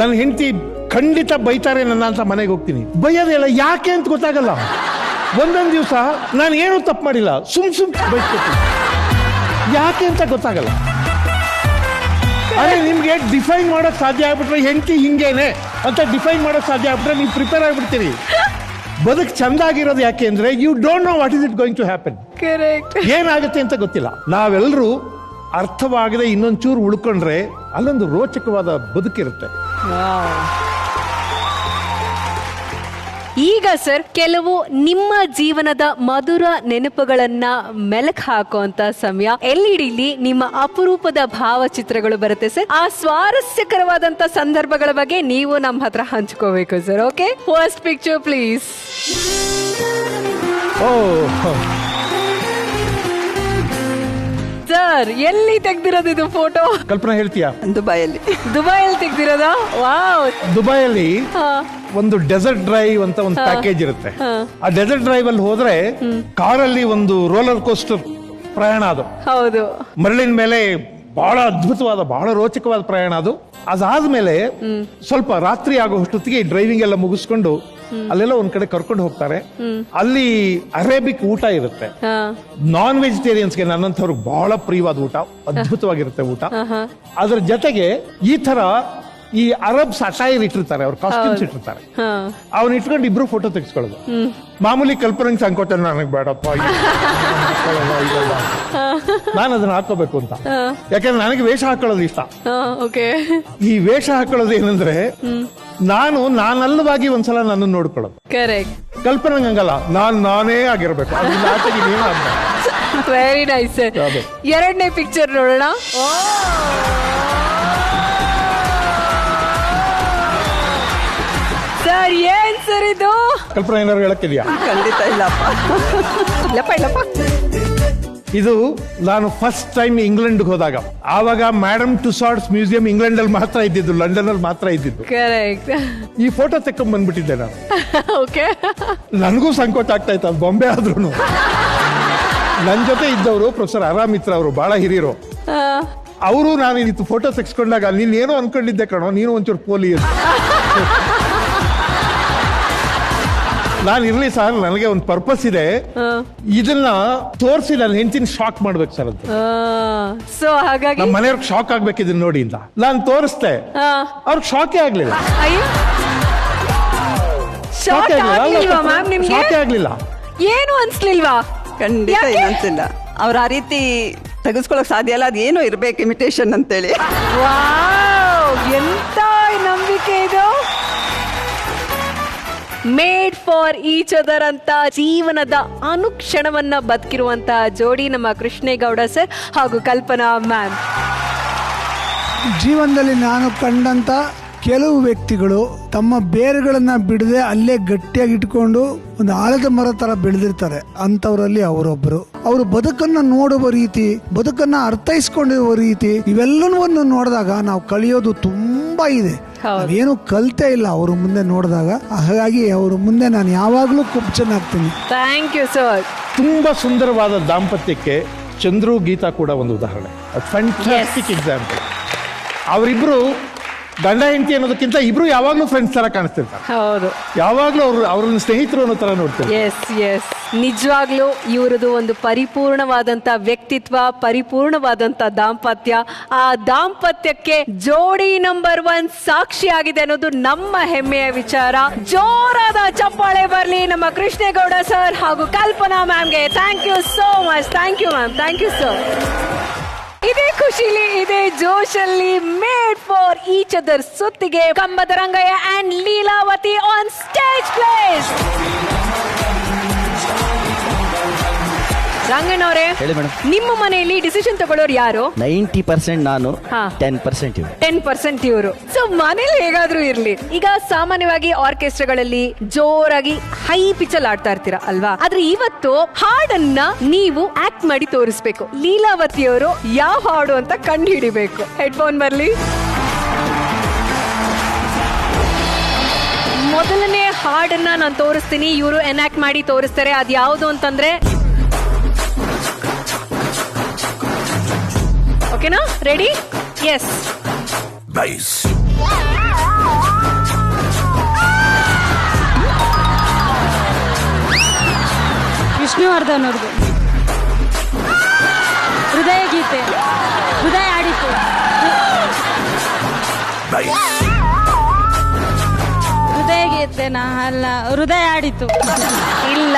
ನನ್ನ ಹೆಂಡತಿ ಖಂಡಿತ ಬೈತಾರೆ ನನ್ನ ಅಂತ ಮನೆಗೆ ಹೋಗ್ತೀನಿ. ಬೈಯೋದಿಲ್ಲ, ಯಾಕೆ ಅಂತ ಗೊತ್ತಾಗಲ್ಲ. ಒಂದೊಂದು ದಿವಸ ನಾನು ಏನು ತಪ್ಪು ಮಾಡಿಲ್ಲ, ಸುಮ್ ಬೈಸ್ಕೊತೀನಿ, ಯಾಕೆ ಅಂತ ಗೊತ್ತಾಗಲ್ಲ. ಅದೇ ನಿಮ್ಗೆ ಡಿಫೈನ್ ಮಾಡೋಕ್ ಸಾಧ್ಯ ಆಗ್ಬಿಟ್ರೆ, ಹೆಂಡತಿ ಹಿಂಗೇನೆ ಅಂತ ಡಿಫೈನ್ ಮಾಡೋಕ್ ಸಾಧ್ಯ ಆಗ್ಬಿಟ್ರೆ ನೀವು ಪ್ರಿಪೇರ್ ಆಗ್ಬಿಡ್ತೀರಿ. ಬದುಕು ಚಂದ ಆಗಿರೋದು ಯಾಕೆ ಅಂದ್ರೆ, you don't know what is it going to happen. ಏನಾಗುತ್ತೆ ಅಂತ ಗೊತ್ತಿಲ್ಲ. ನಾವೆಲ್ಲರೂ ಅರ್ಥವಾಗದೆ ಇನ್ನೊಂಚೂರು ಉಳ್ಕೊಂಡ್ರೆ ಅಲ್ಲೊಂದು ರೋಚಕವಾದ ಬದುಕಿರುತ್ತೆ. ಈಗ ಸರ್, ಕೆಲವು ನಿಮ್ಮ ಜೀವನದ ಮಧುರ ನೆನಪುಗಳನ್ನ ಮೆಲಕ್ ಹಾಕುವಂತ ಸಮಯ. ಎಲ್ಇಡಿಲಿ ನಿಮ್ಮ ಅಪರೂಪದ ಭಾವಚಿತ್ರಗಳು ಬರುತ್ತೆ ಸರ್. ಆ ಸ್ವಾರಸ್ಯಕರವಾದಂತ ಸಂದರ್ಭಗಳ ಬಗ್ಗೆ ನೀವು ನಮ್ಮ ಹತ್ರ ಹಂಚ್ಕೋಬೇಕು sir. Okay, first picture please. Sir, ಎಲ್ಲಿ ತೆಗ್ದಿರೋದು ಇದು ಫೋಟೋ? ಕಲ್ಪನಾ ಹೇಳ್ತೀಯಾ? ದುಬೈಯಲ್ಲಿ ತೆಗ್ದಿರೋದಾ? ವಾವ್. ದುಬೈಯಲ್ಲಿ ಒಂದು ಡೆಸರ್ಟ್ ಡ್ರೈವ್ ಅಂತ ಒಂದು ಪ್ಯಾಕೇಜ್ ಇರುತ್ತೆ. ಆ ಡೆಸರ್ಟ್ ಡ್ರೈವ್ ಅಲ್ಲಿ ಹೋದ್ರೆ ಕಾರಲ್ಲಿ ಒಂದು ರೋಲರ್ ಕೋಸ್ಟರ್ ಪ್ರಯಾಣ. ಅದು ಹೌದು, ಮರಳಿನ ಮೇಲೆ ಬಹಳ ಅದ್ಭುತವಾದ, ಬಹಳ ರೋಚಕವಾದ ಪ್ರಯಾಣ ಅದು. ಅದಾದ್ಮೇಲೆ ಸ್ವಲ್ಪ ರಾತ್ರಿ ಆಗೋ ಅಷ್ಟೊತ್ತಿಗೆ ಡ್ರೈವಿಂಗ್ ಎಲ್ಲ ಮುಗಿಸ್ಕೊಂಡು ಅಲ್ಲೆಲ್ಲ ಒಂದ್ ಕಡೆ ಕರ್ಕೊಂಡು ಹೋಗ್ತಾರೆ. ಅಲ್ಲಿ ಅರೇಬಿಕ್ ಊಟ ಇರುತ್ತೆ. ನಾನ್ ವೆಜಿಟೇರಿಯನ್ಸ್ಗೆ, ನನ್ನಂಥವ್ರಿಗೆ ಬಹಳ ಪ್ರಿಯವಾದ ಊಟ, ಅದ್ಭುತವಾಗಿರುತ್ತೆ ಊಟ. ಅದ್ರ ಜೊತೆಗೆ ಈ ತರ ಈ ಅರಬ್ಸ್ ಅಟೈರ್ ಇಟ್ಟಿರ್ತಾರೆ, ಅವ್ರ ಕಾಸ್ಟ್ಯೂಮ್ಸ್ ಇಟ್ಟಿರ್ತಾರೆ. ಅವನ್ ಇಟ್ಕೊಂಡು ಇಬ್ರು ಫೋಟೋ ತೆಗೆಸ್ಕೊಳ್ಳೋದು. ಮಾಮೂಲಿ ಕಲ್ಪನೆಗೆ ಸಂಕೋಚ, ನನಗೆ ಬೇಡಪ್ಪ, ನಾನು ಅದನ್ನ ಹಾಕೋಬೇಕು ಅಂತ. ಯಾಕಂದ್ರೆ ನನಗೆ ವೇಷ ಹಾಕೊಳ್ಳೋದು ಇಷ್ಟ. ಈ ವೇಷ ಹಾಕೊಳ್ಳೋದು ಏನಂದ್ರೆ, ನಾನಲ್ಲವಾಗಿ ಒಂದ್ಸಲ ನನ್ನ ನೋಡ್ಕೊಳ್ಳೋದು. ಕಲ್ಪನೆಗೆ ಹಂಗಲ್ಲ, ನಾನೇ ಆಗಿರ್ಬೇಕು. Very nice. ಎರಡನೇ ಪಿಕ್ಚರ್ ನೋಡೋಣ. ಸರ್, ಏನ್ ಸರ್ ಇದು? ಕಲ್ಪನಾ ಏನಾದ್ರು ಹೇಳಕ್ಕಿದ್ಯಾ? ಖಂಡಿತ ಇಲ್ಲಪ್ಪ. ಇದು ನಾನು ಫಸ್ಟ್ ಟೈಮ್ ಇಂಗ್ಲೆಂಡ್ ಹೋದಾಗ, ಆವಾಗ ಮ್ಯಾಡಮ್ ಟುಸಾಡ್ಸ್ ಮ್ಯೂಸಿಯಂ ಇಂಗ್ಲೆಂಡ್ ಅಲ್ಲಿ ಮಾತ್ರ ಇದ್ದಿದ್ದು, ಲಂಡನ್ ಅಲ್ಲಿ ಮಾತ್ರ ಇದ್ದಿದ್ದು. ಈ ಫೋಟೋ ತೆಕ್ಕೊಂಡ್ ಬಂದ್ಬಿಟ್ಟಿದ್ದೆ ನಾನು. ನನಗೂ ಸಂಕೋಚ ಆಗ್ತಾ ಇತ್ತು, ಅದು ಬೊಂಬೆ ಆದ್ರೂ. ನನ್ ಜೊತೆ ಇದ್ದವರು ಪ್ರೊಫೆಸರ್ ಆರಾಮಿತ್ರ ಅವರು, ಬಹಳ ಹಿರಿಯರು. ಅವರು ನಾನು ಇತ್ತು ಫೋಟೋ ತೆಗೆಸ್ಕೊಂಡಾಗ ನೀನ್ ಏನೋ ಅನ್ಕೊಂಡಿದ್ದೆ ಕಣೋ, ನೀನು ಒಂಚೂರು ಪೋಲಿ ಅಂತ. ನಾನು ಇರ್ಲಿ ಸರ್, ನನಗೆ ಒಂದು ಪರ್ಪಸ್ ಇದೆ, ಇದನ್ನ ತೋರಿಸಿ ನನ್ನ ಹೆಂಡತಿನ ಶಾಕ್ ಮಾಡ್ಬೇಕು ಸರ್ ಅಂತ. ಸೊ ಹಾಗಾಗಿ ನಮ್ಮ ಮನೆಯವ್ರಿಗೆ ಶಾಕ್ ಆಗ್ಬೇಕು ಇದನ್ನ ನೋಡಿ ಅಂತ ನಾನು ತೋರಿಸ್ದೆ. ಅವ್ರಿಗೆ ಶಾಕೇ ಆಗ್ಲಿಲ್ಲ. ಅಯ್ಯೋ, ಶಾಕ್ ಆಗ್ಲಿಲ್ವಾ ಮ್ಯಾಮ್ ನಿಮ್ಗೆ? ಶಾಕೇ ಆಗ್ಲಿಲ್ಲ. ಏನು ಅನ್ಸ್ಲಿಲ್ವಾ? ಖಂಡಿತ ಯಾಕೆ? ಏನಂತಿಲ್ಲ. ಅವ್ರ ಆ ರೀತಿ ತೆಗೆಸ್ಕೊಳಕ್ ಸಾಧ್ಯ ಇಲ್ಲ, ಅದೇನೋ ಇರ್ಬೇಕು ಇಮಿಟೇಷನ್ ಅಂತೇಳಿ. ವಾವ್, ಎಂತ ನಂಬಿಕೆ ಇದು. ಮೇಡ್ ಫಾರ್ ಈಚ್ ಅದರ್ ಅಂತ ಜೀವನದ ಅನುಕ್ಷಣವನ್ನ ಬದುಕಿರುವಂತ ಜೋಡಿ ನಮ್ಮ ಕೃಷ್ಣೇಗೌಡ ಸರ್ ಹಾಗೂ ಕಲ್ಪನಾ ಮ್ಯಾಮ್. ಜೀವನದಲ್ಲಿ ನಾನು ಕಂಡಂತ ಕೆಲವು ವ್ಯಕ್ತಿಗಳು ತಮ್ಮ ಬೇರುಗಳನ್ನ ಬಿಡದೆ ಅಲ್ಲೇ ಗಟ್ಟಿಯಾಗಿ ಇಟ್ಕೊಂಡು ಒಂದು ಆಲದ ಮರ ತರ ಬೆಳೆದಿರ್ತಾರೆ. ಅಂತವರಲ್ಲಿ ಅವರೊಬ್ಬರು. ಅವರು ಬದುಕನ್ನ ನೋಡುವ ರೀತಿ, ಬದುಕನ್ನ ಅರ್ಥೈಸ್ಕೊಂಡಿರುವ ರೀತಿ, ಇವೆಲ್ಲವನ್ನೂ ನೋಡಿದಾಗ ನಾವು ಕಲಿಯೋದು ತುಂಬಾ ಇದೆ. ಏನು ಕಲ್ತೇ ಇಲ್ಲ ಅವ್ರ ಮುಂದೆ ನೋಡಿದಾಗ. ಹಾಗಾಗಿ ಅವ್ರ ಮುಂದೆ ನಾನು ಯಾವಾಗ್ಲೂ ಕುಬ್ಚನಾಗ್ತೀನಿ. Thank you sir. ತುಂಬಾ ಸುಂದರವಾದ ದಾಂಪತ್ಯಕ್ಕೆ ಚಂದ್ರು ಗೀತಾ ಕೂಡ ಒಂದು ಉದಾಹರಣೆ. Fantastic example. ಅವರಿಬ್ರು ಗಂಡ ಹೆಂಡತಿ ಅನ್ನೋದಕ್ಕಿಂತ ಇಬ್ರು ಯಾವಾಗ್ಲೂ ಫ್ರೆಂಡ್ಸ್ ತರ ಕಾಣಿಸ್ತಿರ್ತಾರೆ. ಹೌದು, ಯಾವಾಗ್ಲೂ ಅವ್ರನ್ನ ಸ್ನೇಹಿತರು ಅನ್ನೋ ತರ ನೋಡ್ತಾರೆ. ಎಸ್ ಎಸ್, ನಿಜವಾಗ್ಲೂ ಇವ್ರದ್ದು ಒಂದು ಪರಿಪೂರ್ಣವಾದಂತ ವ್ಯಕ್ತಿತ್ವ, ಪರಿಪೂರ್ಣವಾದಂತ ದಾಂಪತ್ಯ. ಆ ದಾಂಪತ್ಯಕ್ಕೆ ಜೋಡಿ ನಂಬರ್ 1 ಸಾಕ್ಷಿಯಾಗಿದೆ ಅನ್ನೋದು ನಮ್ಮ ಹೆಮ್ಮೆಯ ವಿಚಾರ. ಜೋರಾದ ಚಪ್ಪಾಳೆ ಬರ್ಲಿ ನಮ್ಮ ಕೃಷ್ಣೇಗೌಡ ಸರ್ ಹಾಗೂ ಕಲ್ಪನಾ ಮ್ಯಾಮ್ಗೆ. Thank you so much. Thank you ma'am. Thank you sir. ಇದೇ ಖುಷಿಲಿ, ಇದೇ ಜೋಶಲ್ಲಿ ಮೇಡ್ ಫಾರ್ ಈಚ್ ಅದರ್ ಸುತ್ತಿಗೆ ಕಂಬದ Rangaiah and Leelavathi on stage please. ರಂಗಣ್ಣವ್ರೆ, ನಿಮ್ಮ ಮನೆಯಲ್ಲಿ ಡಿಸಿಷನ್ ತಗೊಳ್ಳೋರು ಯಾರು? 90% ನಾನು, 10% ಇವರು. 10% ಇವರು. ಸೊ ಮನೇಲಿ ಹೇಗಾದ್ರೂ ಇರ್ಲಿ. ಈಗ ಸಾಮಾನ್ಯವಾಗಿ ಆರ್ಕೆಸ್ಟ್ರಾಗಳಲ್ಲಿ ಜೋರಾಗಿ ಹೈ ಪಿಚಲ್ ಆಡ್ತಾ ಇರ್ತೀರಾ ಅಲ್ವಾ? ಆದ್ರೆ ಇವತ್ತು ಹಾಡನ್ನ ನೀವು ಆಕ್ಟ್ ಮಾಡಿ ತೋರಿಸ್ಬೇಕು. ಲೀಲಾವತಿಯವರು ಯಾವ ಹಾಡು ಅಂತ ಕಂಡು ಹಿಡಿಬೇಕು. ಹೆಡ್ಫೋನ್ ಬರ್ಲಿ. ಮೊದಲನೇ ಹಾಡನ್ನ ನಾನು ತೋರಿಸ್ತೀನಿ, ಇವರು ಎನಾಕ್ಟ್ ಮಾಡಿ ತೋರಿಸ್ತಾರೆ. ಅದ್ ಯಾವುದು ಅಂತಂದ್ರೆ, ಓಕೆನಾ? ರೆಡಿ? ಎಸ್. ವಿಷ್ಣುವರ್ಧನ್ ಅವ್ರದ್ದು ಹೃದಯ ಗೀತೆ. ಹೃದಯ ಆಡಿತು. ಹೃದಯ ಗೀತೆನಾ? ಅಲ್ಲ, ಹೃದಯ ಆಡಿತು. ಇಲ್ಲ,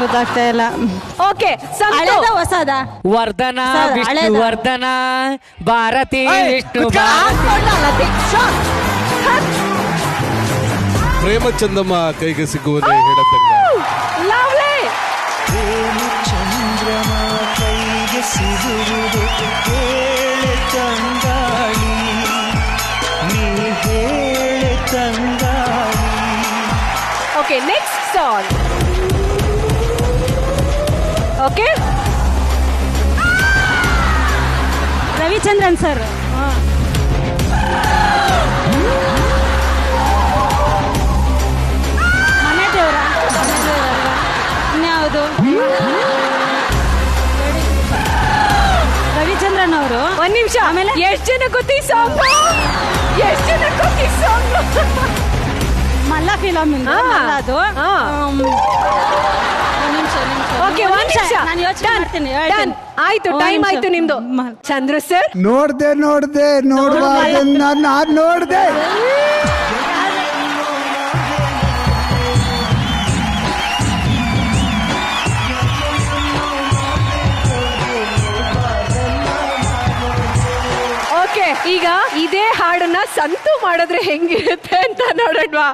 ಗೊತ್ತಾಗ್ತಾ ಇಲ್ಲ. ಓಕೆ, ಹಳೇದ ಹೊಸದ? ವರ್ಧನ, ವಿಷ್ಣುವರ್ಧನ, ಭಾರತಿ, ವಿಷ್ಣು ಪ್ರೇಮಚಂದಮ್ಮ ಕೈಗೆ ಸಿಗುವುದೇ ಹೇಳತಂಗ. ಚಂದ್ರಮ ಕೈಗೆ ಸಿಗುವುದು ಹೇಳೆ ತಂಗಾಳಿ, ನೀ ಹೇಳೆ ತಂಗಾಳಿ. Okay, next song. Okay, Ravichandran sir. ಮನೆ ದೇವರ? ಇನ್ಯಾವುದು? ರವಿಚಂದ್ರನ್ ಅವರು. ಒಂದ್ ನಿಮಿಷ. ಆಮೇಲೆ ಎಷ್ಟು ಜನ ಗೊತ್ತಿ ಸಾಂಗ್? ಎಷ್ಟು ಜನ ಗೊತ್ತಿ ಸಾಂಗ್? ಮಲ್ಲ ಫಿಲಮ್ ಅದು. ಓಕೆ, ಒಂದ್ ನಿಮಿಷ. ನಾನು ಯೋಚನೆ ಮಾಡ್ತೀನಿ. ಆಯ್ತು, ಟೈಮ್ ಆಯ್ತು ನಿಮ್ದು. ಚಂದ್ರ ಸರ್. ನೋಡ್ದೆ ನೋಡುವಾಗ ನಾನು ನೋಡ್ದೆ. ಓಕೆ, ಈಗ ಇದೇ ಹಾಡನ್ನ ಸಂತು ಮಾಡಿದ್ರೆ ಹೆಂಗಿರುತ್ತೆ ಅಂತ ನೋಡೋಣವಾ?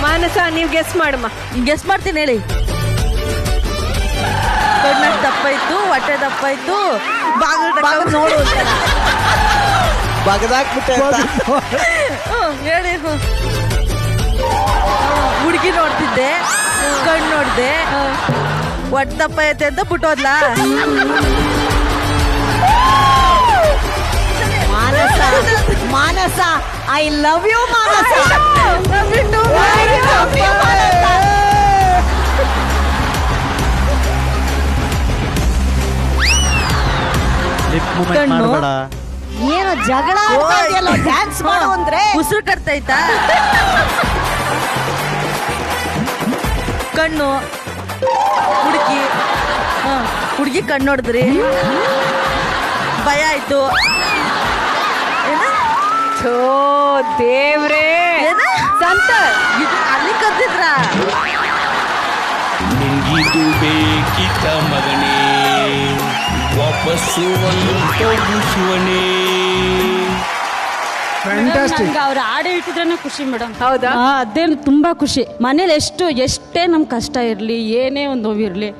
ಮಾನಸ, ನೀವು ಗೆಸ್ ಮಾಡಮ್ಮ. ಗೆಸ್ ಮಾಡ್ತೀನಿ, ಹೇಳಿ. ಕಣ್ಣ ದಪ್ಪ ಇತ್ತು, ಹೊಟ್ಟೆ ದಪ್ಪ ಇತ್ತು, ಬಾಗಿಲು ನೋಡು ಬಗದಾಕ್ಬಿಟ್ಟೆ. ಹೇಳಿ. ಹುಡುಗಿ ನೋಡ್ತಿದ್ದೆ, ಕಣ್ಣು ನೋಡ್ದೆ, ಹೊಟ್ಟೆ ದಪ್ಪ ಐತೆ ಅಂತ ಬಿಟ್ಟೋದ್ಲಾ? ಮಾನಸ, ಐ ಲವ್ ಯು ಮಾನಸ. ಕಣ್ಣು ಮಾಡಬೇಡ. ಏನೋ ಜಗಳ ಡ್ಯಾನ್ಸ್ ಮಾಡು ಅಂದ್ರೆ ಉಸಿರು ಕಟ್ತೈತಾ? ಕಣ್ಣು ಹುಡುಗಿ ಕಣ್ಣು ನೋಡಿದ್ರಿ, ಭಯ ಆಯ್ತು. ದೇವ್ರೇ ಸಂತ ಅಲ್ಲಿ ಕದ್ದಿದ್ರ? ನಿಂಗಿದು ಬೇಕಿತ್ತ ಮಗನೇ, ವಾಪಸ್ಸು ಒಂದು ಶಿವನೇ. ನಂಗೆ ಅವ್ರ ಹಾಡು ಹೇಳ್ತಿದ್ರೆ ಖುಷಿ ಮೇಡಮ್. ಹೌದಾ? ಅದೇ ತುಂಬಾ ಖುಷಿ. ಮನೇಲಿ ಎಷ್ಟೇ ನಮ್ ಕಷ್ಟ ಇರ್ಲಿ, ಏನೇ ಒಂದು ನೋವಿರ್ಲಿ,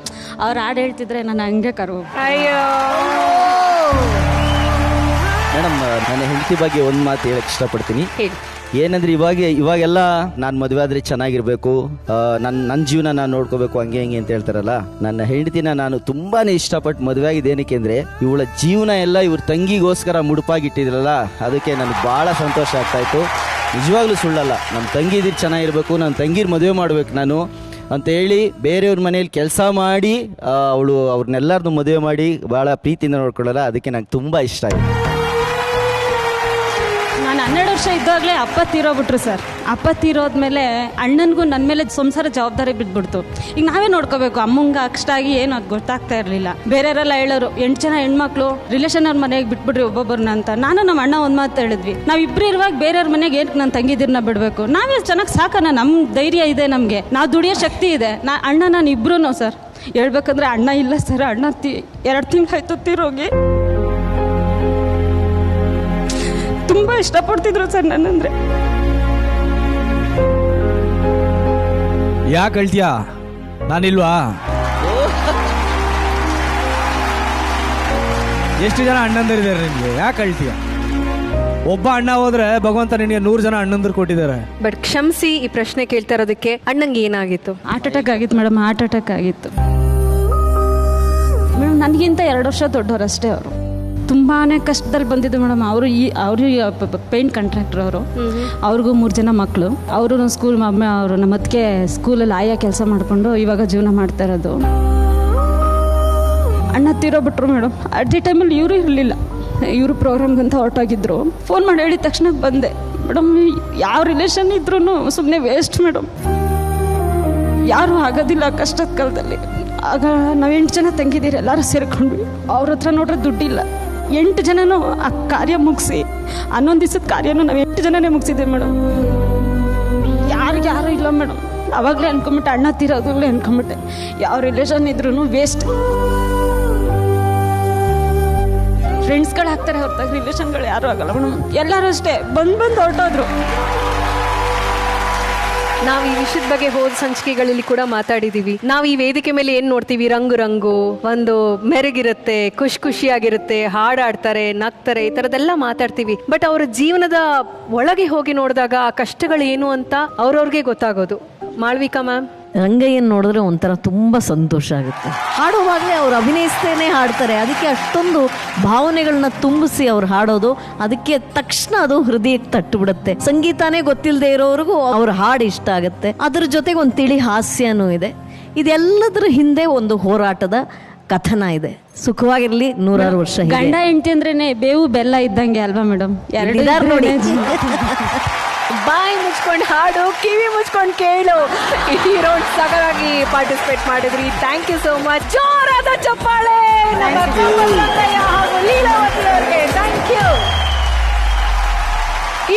ಅವ್ರ ಹಾಡು ಹೇಳ್ತಿದ್ರೆ ನಾನು ಹಂಗೆ ಕರ್ವ. ಅಯ್ಯೋ ಮೇಡಮ್, ನನ್ನ ಹೆಂಡತಿ ಬಗ್ಗೆ ಒಂದು ಮಾತು ಹೇಳಕ್ ಇಷ್ಟಪಡ್ತೀನಿ. ಏನಂದ್ರೆ ಇವಾಗೆಲ್ಲ ನಾನು ಮದುವೆ ಆದ್ರೆ ಚೆನ್ನಾಗಿರ್ಬೇಕು, ನನ್ನ ಜೀವನ ನಾನು ನೋಡ್ಕೋಬೇಕು, ಹಂಗೆ ಹಿಂಗೆ ಅಂತ ಹೇಳ್ತಾರಲ್ಲ. ನನ್ನ ಹೆಂಡತಿನ ನಾನು ತುಂಬಾನೇ ಇಷ್ಟಪಟ್ಟು ಮದುವೆ ಆಗಿದೆ. ಏನಕ್ಕೆ ಅಂದ್ರೆ ಇವಳ ಜೀವನ ಎಲ್ಲ ಇವ್ರ ತಂಗಿಗೋಸ್ಕರ ಮುಡುಪಾಗಿಟ್ಟಿದ್ರಲ್ಲ, ಅದಕ್ಕೆ ನನಗೆ ಬಹಳ ಸಂತೋಷ ಆಗ್ತಾ ಇತ್ತು. ನಿಜವಾಗ್ಲೂ ಸುಳ್ಳಲ್ಲ, ನಮ್ಮ ತಂಗಿದಿರು ಚೆನ್ನಾಗಿರ್ಬೇಕು, ನನ್ನ ತಂಗಿರ್ ಮದುವೆ ಮಾಡ್ಬೇಕು ನಾನು ಅಂತ ಹೇಳಿ ಬೇರೆಯವ್ರ ಮನೇಲಿ ಕೆಲಸ ಮಾಡಿ ಅವ್ರನ್ನೆಲ್ಲರನ್ನೂ ಮದುವೆ ಮಾಡಿ ಬಹಳ ಪ್ರೀತಿಯಿಂದ ನೋಡ್ಕೊಳ್ಳಲ್ಲ. ಅದಕ್ಕೆ ನಂಗೆ ತುಂಬಾ ಇಷ್ಟ ಆಯಿತು. ನಾನು 12 ವರ್ಷ ಇದ್ದಾಗಲೇ ಅಪ್ಪ ತೀರೋಗ್ಬಿಟ್ರು ಸರ್. ಅಪ್ಪ ತೀರೋದ್ಮೇಲೆ ಅಣ್ಣನಿಗೂ ನನ್ನ ಮೇಲೆ ಸಂಸಾರ ಜವಾಬ್ದಾರಿ ಬಿದ್ದುಬಿಡ್ತು. ಈಗ ನಾವೇ ನೋಡ್ಕೋಬೇಕು. ಅಮ್ಮಂಗೆ ಅಷ್ಟಾಗಿ ಏನು ಅದು ಗೊತ್ತಾಗ್ತಾ ಇರಲಿಲ್ಲ. ಬೇರೆಯವರೆಲ್ಲ ಹೇಳೋರು 8 ಜನ ಹೆಣ್ಮಕ್ಳು ರಿಲೇಷನ್ ಅವ್ರ ಮನೆಗೆ ಬಿಟ್ಬಿಡ್ರಿ ಒಬ್ಬೊಬ್ಬರನ್ನ ಅಂತ. ನಾನು ನಮ್ಮ ಅಣ್ಣ ಒಂದು ಮಾತು ಹೇಳಿದ್ವಿ, ನಾವಿಬ್ಬರು ಇರುವಾಗ ಬೇರೆಯವ್ರ ಮನೆಗೆ ಏನಕ್ಕೆ ನನ್ನ ತಂಗಿದಿರನ್ನ ಬಿಡಬೇಕು, ನಾವೇ ಚೆನ್ನಾಗಿ ಸಾಕೋಣ, ನಮ್ಮ ಧೈರ್ಯ ಇದೆ, ನಮಗೆ ನಾವು ದುಡಿಯೋ ಶಕ್ತಿ ಇದೆ. ಅಣ್ಣ ನಾನು ಇಬ್ಬರೂ ಸರ್. ಹೇಳ್ಬೇಕಂದ್ರೆ ಅಣ್ಣ ಇಲ್ಲ ಸರ್, ಅಣ್ಣ 2 ತಿಂಗಳಾಯ್ತು ತೀರೋಗಿ. ತುಂಬಾ ಇಷ್ಟಪಡ್ತಿದ್ರು ಸರ್ ನನ್ನಂದ್ರೆ. ಯಾಕೆ ಹೇಳ್ತೀಯಾ? ನಾನಿಲ್ವಾ? ಎಷ್ಟು ಜನ ಅಣ್ಣಂದಿರಿದ್ದಾರೆ ನಿನ್ಗೆ? ಯಾಕೆ ಹೇಳ್ತೀಯ? ಒಬ್ಬ ಅಣ್ಣ ಹೋದ್ರೆ ಭಗವಂತ ನಿನಗೆ 100 ಜನ ಅಣ್ಣಂದಿರು ಕೊಟ್ಟಿದ್ದಾರೆ. ಬಟ್ ಕ್ಷಮಿಸಿ, ಈ ಪ್ರಶ್ನೆ ಕೇಳ್ತಾ ಇರೋದಕ್ಕೆ. ಅಣ್ಣಂಗೆ ಏನಾಗಿತ್ತು? ಹಾರ್ಟ್ ಅಟ್ಯಾಕ್ ಆಗಿತ್ತು ಮೇಡಮ್. ಹಾರ್ಟ್ ಅಟ್ಯಾಕ್ ಆಗಿತ್ತು ಮೇಡಮ್. ನನಗಿಂತ 2 ವರ್ಷ ದೊಡ್ಡವರಷ್ಟೇ ಅವರು. ತುಂಬಾ ಕಷ್ಟದಲ್ಲಿ ಬಂದಿದ್ದು ಮೇಡಮ್. ಅವರು ಪೇಂಟ್ ಕಾಂಟ್ರಾಕ್ಟರ್. ಅವ್ರಿಗೂ 3 ಜನ ಮಕ್ಕಳು. ಅವರು ಸ್ಕೂಲ್ ಅವರು ನಮ್ಮ ಅದಕ್ಕೆ ಸ್ಕೂಲಲ್ಲಿ ಆಯಾ ಕೆಲಸ ಮಾಡಿಕೊಂಡು ಇವಾಗ ಜೀವನ ಮಾಡ್ತಾ ಇರೋದು. ಅಣ್ಣ ತೀರೋಬಿಟ್ರು ಮೇಡಮ್. ಅಟ್ ದಿ ಟೈಮಲ್ಲಿ ಇವರು ಇರಲಿಲ್ಲ, ಇವರು ಪ್ರೋಗ್ರಾಮ್ಗಂತ ಹೊರಟೋಗಿದ್ರು. ಫೋನ್ ಮಾಡಿ ಹೇಳಿದ ತಕ್ಷಣ ಬಂದೆ ಮೇಡಮ್. ಯಾವ ರಿಲೇಷನ್ ಇದ್ರೂ ಸುಮ್ಮನೆ ವೇಸ್ಟ್ ಮೇಡಮ್. ಯಾರು ಆಗೋದಿಲ್ಲ ಕಷ್ಟದ ಕಾಲದಲ್ಲಿ. ಆಗ ನಾವು 8 ಜನ ತಂಗಿದ್ದೀರಿ, ಎಲ್ಲರೂ ಸೇರ್ಕೊಂಡ್ವಿ. ಅವ್ರ ಹತ್ರ ನೋಡ್ರೆ ದುಡ್ಡಿಲ್ಲ. 8 ಜನನೂ ಆ ಕಾರ್ಯ ಮುಗಿಸಿ 11 ದಿವಸದ ಕಾರ್ಯನೂ ನಾವು 8 ಜನನೇ ಮುಗಿಸಿದ್ದೇವೆ ಮೇಡಮ್. ಯಾರು ಇಲ್ಲ ಮೇಡಮ್. ಅವಾಗಲೇ ಅನ್ಕೊಂಬಿಟ್ಟೆ, ಅಣ್ಣ ತೀರೋದಾಗಲೇ ಅನ್ಕೊಂಬಿಟ್ಟೆ ಯಾವ ರಿಲೇಷನ್ ಇದ್ರೂ ವೇಸ್ಟ್. ಫ್ರೆಂಡ್ಸ್ಗಳು ಆಗ್ತಾರೆ ಹೊರತಾಗಿ ರಿಲೇಷನ್ಗಳು ಯಾರು ಆಗಲ್ಲ ಮೇಡಮ್. ಎಲ್ಲರೂ ಅಷ್ಟೇ ಬಂದು ಹೊರಟೋದ್ರು. ನಾವು ಈ ವಿಷಯದ ಬಗ್ಗೆ ಹೋದ ಸಂಚಿಕೆಗಳಲ್ಲಿ ಕೂಡ ಮಾತಾಡಿದೀವಿ. ನಾವು ಈ ವೇದಿಕೆ ಮೇಲೆ ಏನ್ ನೋಡ್ತೀವಿ? ರಂಗು ಒಂದು ಮೆರುಗಿರುತ್ತೆ, ಖುಷಿಯಾಗಿರುತ್ತೆ, ಹಾಡಾಡ್ತಾರೆ, ನಗ್ತಾರೆ, ಈ ತರದೆಲ್ಲ ಮಾತಾಡ್ತೀವಿ. ಬಟ್ ಅವರ ಜೀವನದ ಒಳಗೆ ಹೋಗಿ ನೋಡಿದಾಗ ಆ ಕಷ್ಟಗಳು ಏನು ಅಂತ ಅವ್ರವ್ರಿಗೆ ಗೊತ್ತಾಗೋದು. ಮಾಳ್ವಿಕಾ ಮ್ಯಾಮ್, ರಂಗಯ್ಯನ್ ನೋಡಿದ್ರೆ ಒಂಥರ ತುಂಬಾ ಸಂತೋಷ ಆಗುತ್ತೆ. ಹಾಡುವಾಗಲೇ ಅವ್ರು ಅಭಿನಯಿಸ್ತೇನೆ ಹಾಡ್ತಾರೆ. ಅದಕ್ಕೆ ಅಷ್ಟೊಂದು ಭಾವನೆಗಳನ್ನ ತುಂಬಿಸಿ ಅವ್ರು ಹಾಡೋದು, ಅದಕ್ಕೆ ತಕ್ಷಣ ಅದು ಹೃದಯಕ್ಕೆ ತಟ್ಟುಬಿಡುತ್ತೆ. ಸಂಗೀತನೇ ಗೊತ್ತಿಲ್ಲದೆ ಇರೋರಿಗೂ ಅವ್ರ ಹಾಡು ಇಷ್ಟ ಆಗುತ್ತೆ. ಅದ್ರ ಜೊತೆಗೆ ಒಂದು ತಿಳಿ ಹಾಸ್ಯನೂ ಇದೆ. ಇದೆಲ್ಲದರ ಹಿಂದೆ ಒಂದು ಹೋರಾಟದ ಕಥನ ಇದೆ. ಸುಖವಾಗಿರ್ಲಿ, 100 ವರ್ಷ. ಗಂಡ ಹೆಂಡತಿ ಅಂದ್ರೇನೆ ಬೇವು ಬೆಲ್ಲ ಇದ್ದಂಗೆ ಅಲ್ವಾ ಮೇಡಮ್? ನೋಡಿ, ಬಾಯಿ ಮುಚ್ಕೊಂಡು ಹಾಡು, ಕಿವಿ ಮುಚ್ಕೊಂಡು ಕೇಳು. ಈ ರೌಂಡ್ ಸಗರಾಗಿ ಪಾರ್ಟಿಸಿಪೇಟ್ ಮಾಡಿದ್ರಿ. Thank you so much. ಜೋರಾದ ಚಪ್ಪಾಳೆ ನಮ್ಮ ಕಮಲ್ ರಂಗಯ್ಯ ಹಾಗೂ ಲೀಲಾವತಿ ಅವರಿಗೆ. Thank you.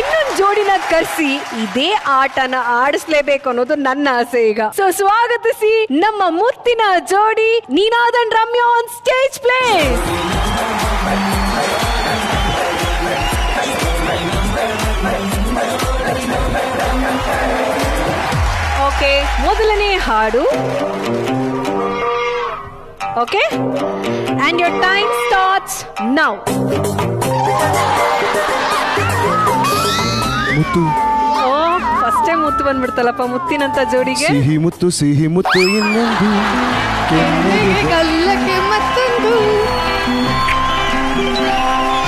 ಇನ್ನೊಂದು ಜೋಡಿನ ಕರ್ಸಿ ಇದೇ ಆಟನ ಆಡಿಸ್ಲೇಬೇಕು ಅನ್ನೋದು ನನ್ನ ಆಸೆ ಈಗ. ಸೊ ಸ್ವಾಗತಿಸಿ ನಮ್ಮ ಮುತ್ತಿನ ಜೋಡಿ Ninad and Ramya on stage please. Okay, ಮೊದಲನೇ ಹಾಡು. Okay, and your time starts now. ಮುತ್ತು. ಓ, ಫಸ್ಟ್ ಟೈಮ್ ಮುತ್ತು ಬಂದ್ಬಿಡ್ತಲ್ಲಪ್ಪ ಮುತ್ತಿನಂತ ಜೋಡಿಗೆ. ಸಿಹಿ ಮುತ್ತು ಇನ್ನೊಂದು, ಕಲ್ಲಕ್ಕೆ ಮತ್ತೊಂದು.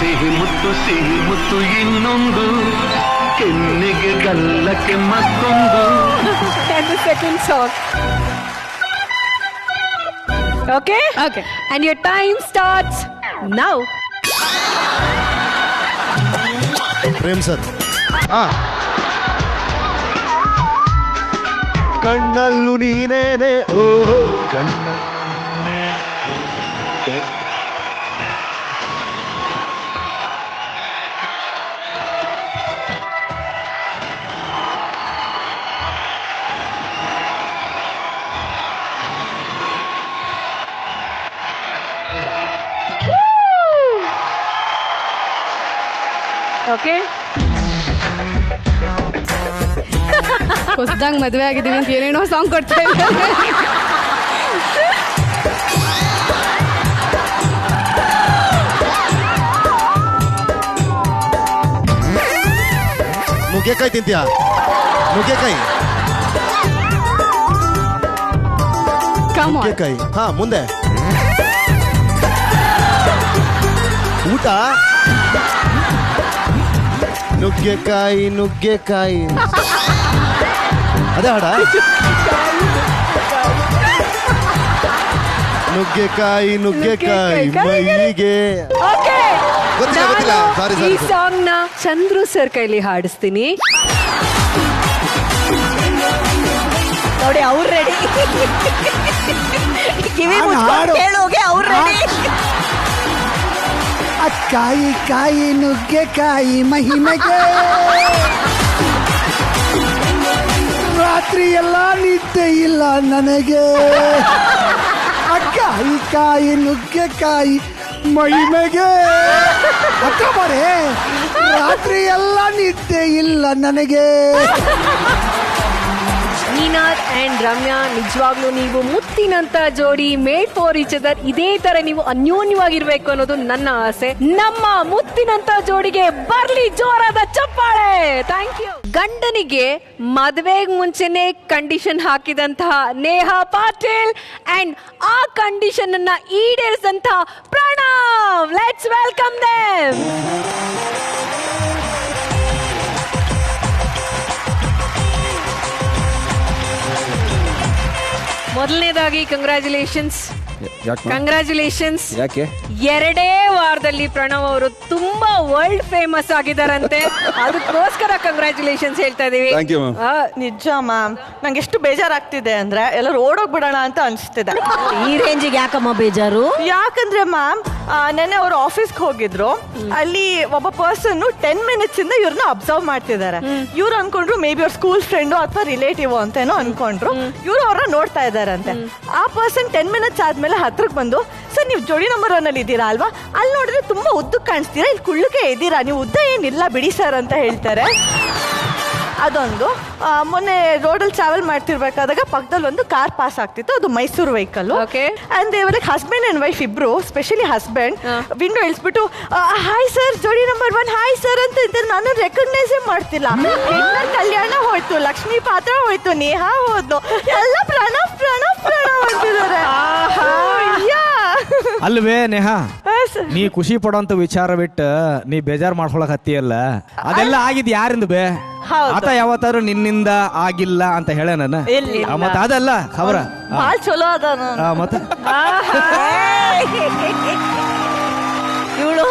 ಸಿಹಿ ಮುತ್ತು ಇನ್ನೊಂದು, ಕೆನ್ನೆಗೆ ಗಲ್ಲಕ್ಕೆ ಮತ್ತೊಂದು. And the second song. Okay? Okay. And your time starts now. Prem sir. ಕಣ್ಣಲ್ಲೂ ನೀನೇನೆ ಓಹೋ ಕಣ್ಣ. ಓಕೆ, ಹೊಸದಾಗಿ ಮದುವೆ ಆಗಿದ್ದೀವಿ ಅಂತ ಏನೇನೋ ಸಾಂಗ್ ಕೊಡ್ತಾ ಇದ್ದಾರೆ. ನುಗ್ಗೆಕಾಯಿ ತಿಂತೀಯಾ? ನುಗ್ಗೆಕಾಯಿ ನುಗ್ಗೆಕಾಯಿ. ಹಾ, ಮುಂದೆ ಊಟ. ನುಗ್ಗೆಕಾಯಿ ನುಗ್ಗೆಕಾಯಿ ಅದೇ ಹಾಡ. ನುಗ್ಗೆಕಾಯಿ ನುಗ್ಗೆಕಾಯಿ ಮೈಗೆ. ಗೊತ್ತಿಲ್ಲ. ಈ ಸಾಂಗ್ ನ ಚಂದ್ರು ಸರ್ ಕೈಲಿ ಹಾಡಿಸ್ತೀನಿ ನೋಡಿ. ಅವ್ರು ರೆಡಿ, ಕಿವಿ ಕೇಳೋಗೆ ಅವ್ರು ರೆಡಿ. ಕಾಯಿ ಕಾಯಿ ನುಗ್ಗೆಕಾಯಿ ಮಹಿಮೆಗೆ ರಾತ್ರಿ ಎಲ್ಲ ನಿದ್ದೆ ಇಲ್ಲ ನನಗೆ. ಕಾಯಿ ಕಾಯಿ ನುಗ್ಗೆಕಾಯಿ ಮಹಿಮೆಗೆ ಅಕ್ಕ ಬರೇ ರಾತ್ರಿ ಎಲ್ಲ ನಿದ್ದೆ ಇಲ್ಲ ನನಗೆ. ನೀನಾಥ್ ಅಂಡ್ ರಮ್ಯಾ, ನಿಜವಾಗ್ಲೂ ನೀವು ಮುತ್ತಿನಂತ ಜೋಡಿ, ಮೇಡ್ ಫಾರ್ ಈಚ್ ಅದರ್. ಇದೇ ತರ ನೀವು ಅನ್ಯೋನ್ಯವಾಗಿರ್ಬೇಕು ಅನ್ನೋದು ನನ್ನ ಆಸೆ. ನಮ್ಮ ಮುತ್ತಿನಂತ ಜೋಡಿಗೆ ಬರ್ಲಿ ಜೋರಾದ ಚಪ್ಪಾಳೆ. Thank you. ಗಂಡನಿಗೆ ಮದುವೆಗೆ ಮುಂಚೆನೆ ಕಂಡೀಷನ್ ಹಾಕಿದಂತಹ ನೇಹಾ ಪಾಟೀಲ್ ಅಂಡ್ ಆ ಕಂಡೀಷನ್ ಅನ್ನ ಈಡೇರಿಸಿದಂತಹ ಪ್ರಣವ್. Let's welcome them. ಮೊದಲನೇದಾಗಿ ಕಂಗ್ರ್ಯಾಚುಲೇಷನ್ಸ್. ಯಾಕೆ? 2 ವಾರದಲ್ಲಿ ಪ್ರಣವ್ ಅವರು ತುಂಬಾ ವರ್ಲ್ಡ್ ಫೇಮಸ್ ಆಗಿದಾರಂತೆ. ಅದಕ್ಕೋಸ್ಕರ ಕಂಗ್ರ್ಯಾಚುಲೇಷನ್ಸ್ ಹೇಳ್ತಾ ಇದೀವಿ. ನಿಜ ಮ್ಯಾಮ್, ನಂಗೆ ಎಷ್ಟು ಬೇಜಾರಾಗ್ತಿದೆ ಅಂದ್ರೆ ಎಲ್ಲರೂ ಓಡೋಗ್ಬಿಡೋಣ ಅಂತ ಅನ್ಸ್ತಿದೆ. ಈ ರೇಂಜಿಗೆ ಯಾಕಮ್ಮ ಬೇಜಾರು? ಯಾಕಂದ್ರೆ ಮ್ಯಾಮ್, ನೆನ್ನೆ ಅವರು ಆಫೀಸ್ಗೆ ಹೋಗಿದ್ರು. ಅಲ್ಲಿ ಒಬ್ಬ ಪರ್ಸನ್ 10 ಮಿನಿಟ್ಸ್ ಇಂದ ಇವ್ರನ್ನ ಅಬ್ಸರ್ವ್ ಮಾಡ್ತಿದ್ದಾರೆ. ಇವ್ರು ಅನ್ಕೊಂಡ್ರು ಮೇ ಬಿ ಅವ್ರ ಸ್ಕೂಲ್ ಫ್ರೆಂಡು ಅಥವಾ ರಿಲೇಟಿವ್ ಅಂತೇನೋ ಅನ್ಕೊಂಡ್ರು. ಇವ್ರು ಅವ್ರನ್ನ ನೋಡ್ತಾ ಇದಾರಂತೆ. ಆ ಪರ್ಸನ್ 10 ಮಿನಿಟ್ಸ್ ಆದ್ಮೇಲೆ ಹತ್ರಕ್ಕೆ ಬಂದು, ಸರ್ ನೀವು ಜೋಡಿ ನಂಬರ್ 1 ಅಲ್ಲಿ ಇದ್ದೀರಾ ಅಲ್ವಾ? ಅಲ್ಲಿ ನೋಡಿದ್ರೆ ತುಂಬಾ ಉದ್ದಕ್ಕೆ ಕಾಣಿಸ್ತೀರಾ, ಇಲ್ಲಿ ಕುಳ್ಳಕ್ಕೆ ಇದ್ದೀರಾ, ನೀವು ಉದ್ದ ಏನಿಲ್ಲ ಬಿಡಿ ಸರ್ ಅಂತ ಹೇಳ್ತಾರೆ. ಅದೊಂದು. ಮೊನ್ನೆ ರೋಡಲ್ಲಿ ಟ್ರಾವೆಲ್ ಮಾಡ್ತಿರ್ಬೇಕಾದಾಗ ಪಕ್ಕದಲ್ಲಿ ಒಂದು ಕಾರ್ ಪಾಸ್ ಆಗ್ತಿತ್ತು. ಅದು ಮೈಸೂರು ವೆಹಿಕಲ್. ಅಂಡ್ ದೇವರ್ ಹಸ್ಬೆಂಡ್ ಅಂಡ್ ವೈಫ್ ಇಬ್ರು, ಸ್ಪೆಷಲಿ ಹಸ್ಬೆಂಡ್ ವಿಂಡೋ ಇಳಿಸ್ಬಿಟ್ಟು ಹಾಯ್ ಸರ್ ಜೋಡಿ ನಂಬರ್ 1 ಹಾಯ್ ಸರ್ ಅಂತ ಇದ್ದಾರೆ. ನಾನು ರೆಕಗ್ನೈಸೇ ಮಾಡ್ತಿಲ್ಲ. ಕಲ್ಯಾಣ ಹೋಯ್ತು, ಲಕ್ಷ್ಮೀ ಪಾತ್ರ ಹೋಯ್ತು, ನೇಹಾ ಹೋದ್ಲು, ಎಲ್ಲ ಪ್ರಣವ್ ಪ್ರಣವ್ ಪ್ರಣವ್ ಅಂತಿದ್ದಾರೆ. ಅಲ್ವೇ ನೇಹಾ, ನೀ ಖುಷಿ ಪಡೋಂತ ವಿಚಾರ ಬಿಟ್ಟು ನೀ ಬೇಜಾರ್ ಮಾಡ್ಕೊಳಕ್ ಹತ್ತಿಯಲ್ಲ, ಅದೆಲ್ಲ ಆಗಿದ್ ಯಾರಿಂದ ಬೇ? ಆತ ಯಾವತ್ತಾರು ನಿನ್ನಿಂದ ಆಗಿಲ್ಲ ಅಂತ ಹೇಳ ನಾನು. ಮತ್ತ ಅದಲ್ಲ ಖಬರ ಭಾಳ ಚಲೋ ಅದ. ಮತ್ತೆ ಇವಳು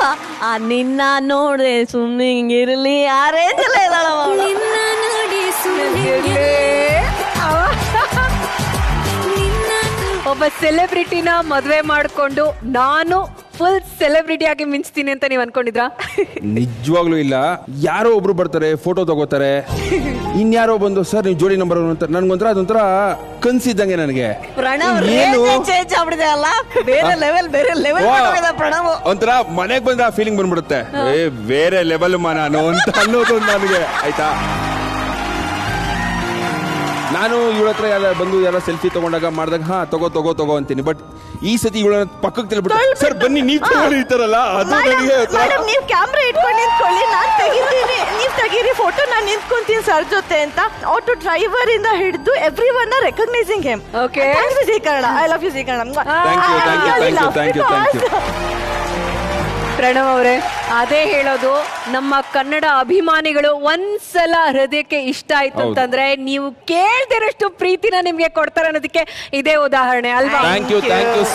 ನಿನ್ನ ನೋಡ್ರೆ ಸುಮ್ಮನೆ ಹಿಂಗಿರ್ಲಿ ಆ ರೇಂಜಲ್ಲ ಇದ್ದಾಳವ. ಒಬ್ಬ ಸೆಲೆಬ್ರಿಟಿನ ಮದುವೆ ಮಾಡ್ಕೊಂಡು ನಾನು ಫುಲ್ ಸೆಲೆಬ್ರಿಟಿ ಆಗಿ ಮಿಂಚ್ತೀನಿ ಅಂತ ನೀವ್ ಅನ್ಕೊಂಡಿದ್ರ? ನಿಜವಾಗ್ಲೂ ಇಲ್ಲ. ಯಾರೋ ಒಬ್ರು ಬರ್ತಾರೆ, ಫೋಟೋ ತಗೋತಾರೆ, ಇನ್ಯಾರೋ ಬಂದು ಸರ್ ನೀವು ಜೋಡಿ ನಂಬರ್ 1 ಅಂತ. ನನ್ಗೊಂಥರ ಅದೊಂಥರ ಕನ್ಸಿದ್ದಂಗೆ ನನಗೆ. ಪ್ರಣವ್ ಚೇಂಜ್ ಆಗ್ಬಿಡಿದೆ ಅಲ್ಲ, ಬೇರೆ ಲೆವೆಲ್ ಪ್ರಣವ್. ಒಂಥರ ಮನೆಗ್ ಬಂದ್ರೆ ಆ ಫೀಲಿಂಗ್ ಬಂದ್ಬಿಡುತ್ತೆ, ಬೇರೆ ಲೆವೆಲ್ ನಾನು ಅಂತ ಅನ್ನೋದು ನನಗೆ. ಆಯ್ತಾ, ನಾನು ಇವಳ ಹತ್ರ ಎಲ್ಲ ಬಂದು ಎಲ್ಲ ಸೆಲ್ಫಿ ತಗೊಂಡಾಗ ಮಾಡಿದಾಗ ಹಾ ತಗೋ ತಗೋ ತಗೋ ಅಂತೀನಿ. ಬಟ್ ಈ ಸತಿ ಇವಳ ಪಕ್ಕಕ್ಕೆ ತಿಳ್ಬಿಟ್ಟು ಸರ್ ಬನ್ನಿ ನೀವು ತಗೊಳ್ತಾರಲ್ಲ, ಅದು ನೀವು ಕ್ಯಾಮ್ರಾ ಇಟ್ಕೊಂಡು ನಿಂತ್ಕೊಳ್ಳಿ, ನಾನು ತೆಗಿತೀನಿ, ನೀವು ತೆಗೀರಿ ಫೋಟೋ, ನಾನು ನಿಂತ್ಕೊಂತೀನಿ ಸರ್ ಜೊತೆ ಅಂತ. ಆಟೋ ಡ್ರೈವರ್ ಇಂದ ಹಿಡಿದು every one recognising him. Okay, thanks you Zee Kannada. I love you Zee Kannada. Thank you. Pranav ಅವರೇ, ಅದೇ ಹೇಳೋದು, ನಮ್ಮ ಕನ್ನಡ ಅಭಿಮಾನಿಗಳು ಒಂದ್ಸಲ ಹೃದಯಕ್ಕೆ ಇಷ್ಟ ಆಯ್ತು ಅಂತಂದ್ರೆ ನೀವು ಕೇಳ್ದಿರಷ್ಟು ಪ್ರೀತಿನ ನಿಮ್ಗೆ ಕೊಡ್ತಾರೆ ಅನ್ನೋದಕ್ಕೆ ಇದೇ ಉದಾಹರಣೆ ಅಲ್ವಾ? Thank you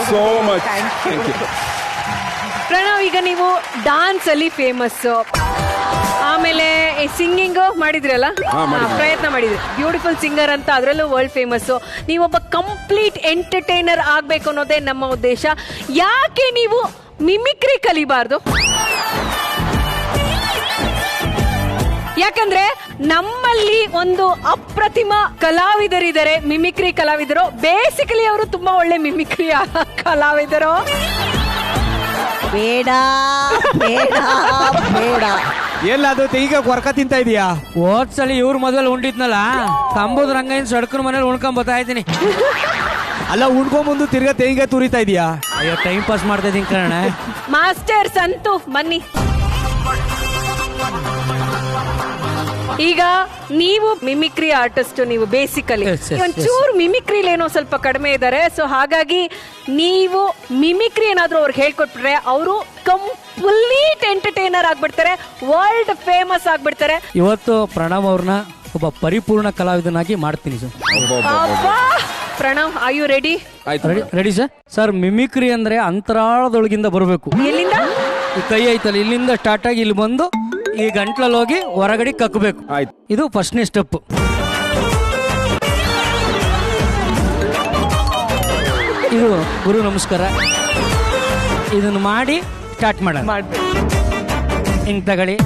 so much. Thank you. Pranav, ಈಗ ನೀವು ಡಾನ್ಸ್ ಅಲ್ಲಿ ಫೇಮಸ್, ಆಮೇಲೆ ಸಿಂಗಿಂಗ್ ಮಾಡಿದ್ರಲ್ಲ, ಪ್ರಯತ್ನ ಮಾಡಿದ್ರಿ, ಬ್ಯೂಟಿಫುಲ್ ಸಿಂಗರ್ ಅಂತ, ಅದರಲ್ಲೂ ವರ್ಲ್ಡ್ ಫೇಮಸ್. ನೀವೊಬ್ಬ ಕಂಪ್ಲೀಟ್ ಎಂಟರ್ಟೈನರ್ ಆಗ್ಬೇಕು ಅನ್ನೋದೇ ನಮ್ಮ ಉದ್ದೇಶ. ಯಾಕೆ ನೀವು ಮಿಮಿಕ್ರಿ ಕಲಿಬಾರ್ದು? ಯಾಕಂದ್ರೆ ನಮ್ಮಲ್ಲಿ ಒಂದು ಅಪ್ರತಿಮ ಕಲಾವಿದರಿದ್ದಾರೆ, ಮಿಮಿಕ್ರಿ ಕಲಾವಿದರು. ಬೇಸಿಕಲಿ ಅವರು ತುಂಬಾ ಒಳ್ಳೆ ಮಿಮಿಕ್ರಿ ಕಲಾವಿದರು. ಬೇಡ ಬೇಡ ಬೇಡ. ಎಲ್ಲದು ಈಗ ಕೊರ್ಕ ತಿಂತ ಇದೀಯಾ? ಹೋದ್ಸಲಿ ಇವ್ರ ಮೊದಲು ಉಂಡಿದ್ನಲ್ಲ, ಕಂಬದ ರಂಗೈನ್ ಸಡ್ಕನ ಮನೇಲಿ ಉಣ್ಕೊಂಡ್ ಬರ್ತಾ ಇದ್ದೀನಿ. ಅಲ್ಲ, ಉಣ್ಕೊಂಬಂದು ತಿರ್ಗಾ ತೆಂಗಿಗೆ ತುರಿತಾ ಇದೀಯಾ? ಅಯ್ಯೋ, ಟೈಮ್ ಪಾಸ್ ಮಾಡ್ತಾ ಇದೀನಿ ಕಣ. ಮಾಸ್ಟರ್ ಸಂತು ಬನ್ನಿ. ಈಗ ನೀವು ಮಿಮಿಕ್ರಿ ಆರ್ಟಿಸ್ಟ್, ನೀವು ಬೇಸಿಕಲಿ ಒಂಚೂರು ಮಿಮಿಕ್ರಿಲಿ ಏನೋ ಸ್ವಲ್ಪ ಕಡಿಮೆ ಇದ್ದಾರೆ. ಸೊ ಹಾಗಾಗಿ ನೀವು ಮಿಮಿಕ್ರಿ ಏನಾದ್ರೂ ಅವ್ರಿಗೆ ಹೇಳ್ಕೊಟ್ಬಿಟ್ರೆ ಅವರು ಕಂಪ್ಲೀಟ್ ಎಂಟರ್ಟೈನರ್ ಆಗ್ಬಿಡ್ತಾರೆ, ವರ್ಲ್ಡ್ ಫೇಮಸ್ ಆಗ್ಬಿಡ್ತಾರೆ. ಇವತ್ತು ಪ್ರಣವ್ ಅವ್ರನ್ನ ಒಬ್ಬ ಪರಿಪೂರ್ಣ ಕಲಾವಿದನಾಗಿ ಮಾಡ್ತೀನಿ sir. Pranav, are you ready? Ready sir. Sir, mimicry ಅಂದ್ರೆ ಅಂತರಾಳದೊಳಗಿಂದ ಬರಬೇಕು. ಎಲ್ಲಿಂದ? ಈ ಕೈ ಐತಲ್ಲ, ಇಲ್ಲಿಂದ ಸ್ಟಾರ್ಟ್ ಆಗಿ ಇಲ್ಲಿ ಬಂದು ಈ ಗಂಟ್ಲಲ್ಲಿ ಹೋಗಿ ಹೊರಗಡೆ ಕಕ್ಕಬೇಕು. ಇದು ಫಸ್ಟ್ನೇ ಸ್ಟೆಪ್. ಇದು ಗುರು ನಮಸ್ಕಾರ. ಇದನ್ನು ಮಾಡಿ ಸ್ಟಾರ್ಟ್ ಮಾಡೋಣ. ಹಿಂಗ್ ತಗೊಳ್ಳಿ.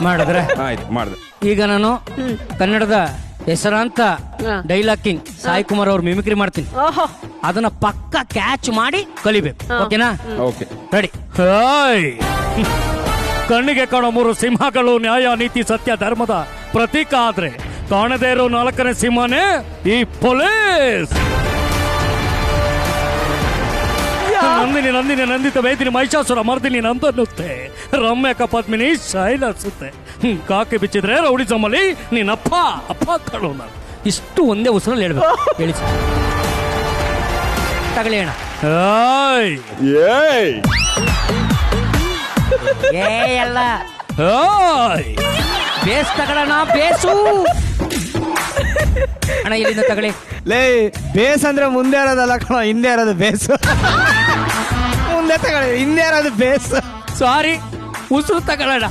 ಮಾಡಿದ್ರೆ ಈಗ ನಾನು ಕನ್ನಡದ ಹೆಸರಾಂತ ಡೈಲಾಗ್ ಕಿಂಗ್ ಸಾಯಿ ಕುಮಾರ್ ಅವ್ರ ಮಿಮಿಕ್ರಿ ಮಾಡ್ತೀನಿ. ಅದನ್ನ ಪಕ್ಕ ಕ್ಯಾಚ್ ಮಾಡಿ ಕಲಿಬೇಕು. ಓಕೆನಾ? ರೆಡಿ. ಕಣ್ಣಿಗೆ ಕಾಣೋ 3 ಸಿಂಹಗಳು ನ್ಯಾಯ, ನೀತಿ, ಸತ್ಯ, ಧರ್ಮದ ಪ್ರತೀಕ ಆದ್ರೆ ಕಾಣದೇ ಇರೋ 4ನೇ ಸಿಂಹನೇ ಈ ಪೊಲೀಸ್. ನಂದಿನಿ ನಂದಿನಿ ನಂದಿತ ವೇದಿನಿ ಮಹಿಷಾಸುರ ಮರ್ದಿನಿ ನಂದನ್ನುತ್ತೆ, ರಮ್ಯಕ ಪದ್ಮಿನಿ ಶೈಲಸುತ್ತೆ, ಕಾಕಿ ಬಿಚ್ಚಿದ್ರೆ ರೌಡಿಸಮಲ್ಲಿ ನೀನಪ್ಪ ಅಪ್ಪ ಕಳು. ನಾನು ಇಷ್ಟು ಒಂದೇ ಉಸಿರಲ್ಲಿ ಹೇಳ್ಬೇಕು. ಹೇಳಿ ತಗಳಿ ಅಣ್ಣ. ಎಲ್ಲ ಬೇಸ್ ತಗೊಳ್ಳೋಣ. ಬೇಸು ಅಣ್ಣ, ಇಲ್ಲಿಂದ ತಗೊಳ್ಳಿ. ಲೇ, ಬೇಸ್ ಅಂದ್ರೆ ಮುಂದೆ ಇರೋದಲ್ಲ ಕಣ, ಹಿಂದೆ ಇರೋದು ಬೇಸ್. ಮುಂದೆ ತಗೊಳ್ಳಿ, ಹಿಂದೆ ಇರೋದು ಬೇಸ್. ಸಾರಿ, ಉಸಿರು ತಗೊಳ್ಳೋಣ.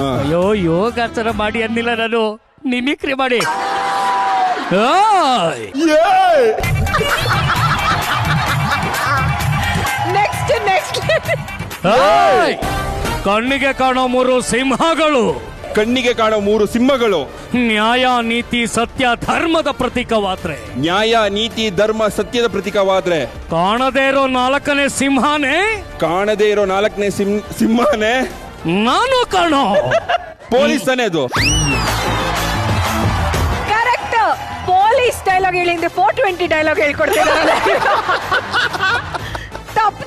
ಅಯ್ಯೋ, ಯೋಗಾಸನ ಮಾಡಿ ಅನ್ನಿಲ್ಲ ನಾನು, ಮಿಮಿಕ್ರಿ ಮಾಡಿ. ಕಣ್ಣಿಗೆ ಕಾಣೋ 3 ಸಿಂಹಗಳು, ಕಣ್ಣಿಗೆ ಕಾಣೋ 3 ಸಿಂಹಗಳು ನ್ಯಾಯ, ನೀತಿ, ಸತ್ಯ, ಧರ್ಮದ ಪ್ರತೀಕವಾದ್ರೆ, ನ್ಯಾಯ, ನೀತಿ, ಧರ್ಮ, ಸತ್ಯದ ಪ್ರತೀಕವಾದ್ರೆ ಕಾಣದೇ ಇರೋ 4ನೇ ಸಿಂಹನೇ, ಕಾಣದೇ ಇರೋ 4ನೇ ಸಿಂಹನೇ ನಾನು ಕಾಣೋ ಪೊಲೀಸ್ ತಾನೇ ಅದು. ಕರೆಕ್ಟ್. ಪೊಲೀಸ್ ಡೈಲಾಗ್ ಹೇಳಿದ್ರೆ 420 ಡೈಲಾಗ್ ಹೇಳ್ಕೊಡ್ತಿದ್ದಾರೆ.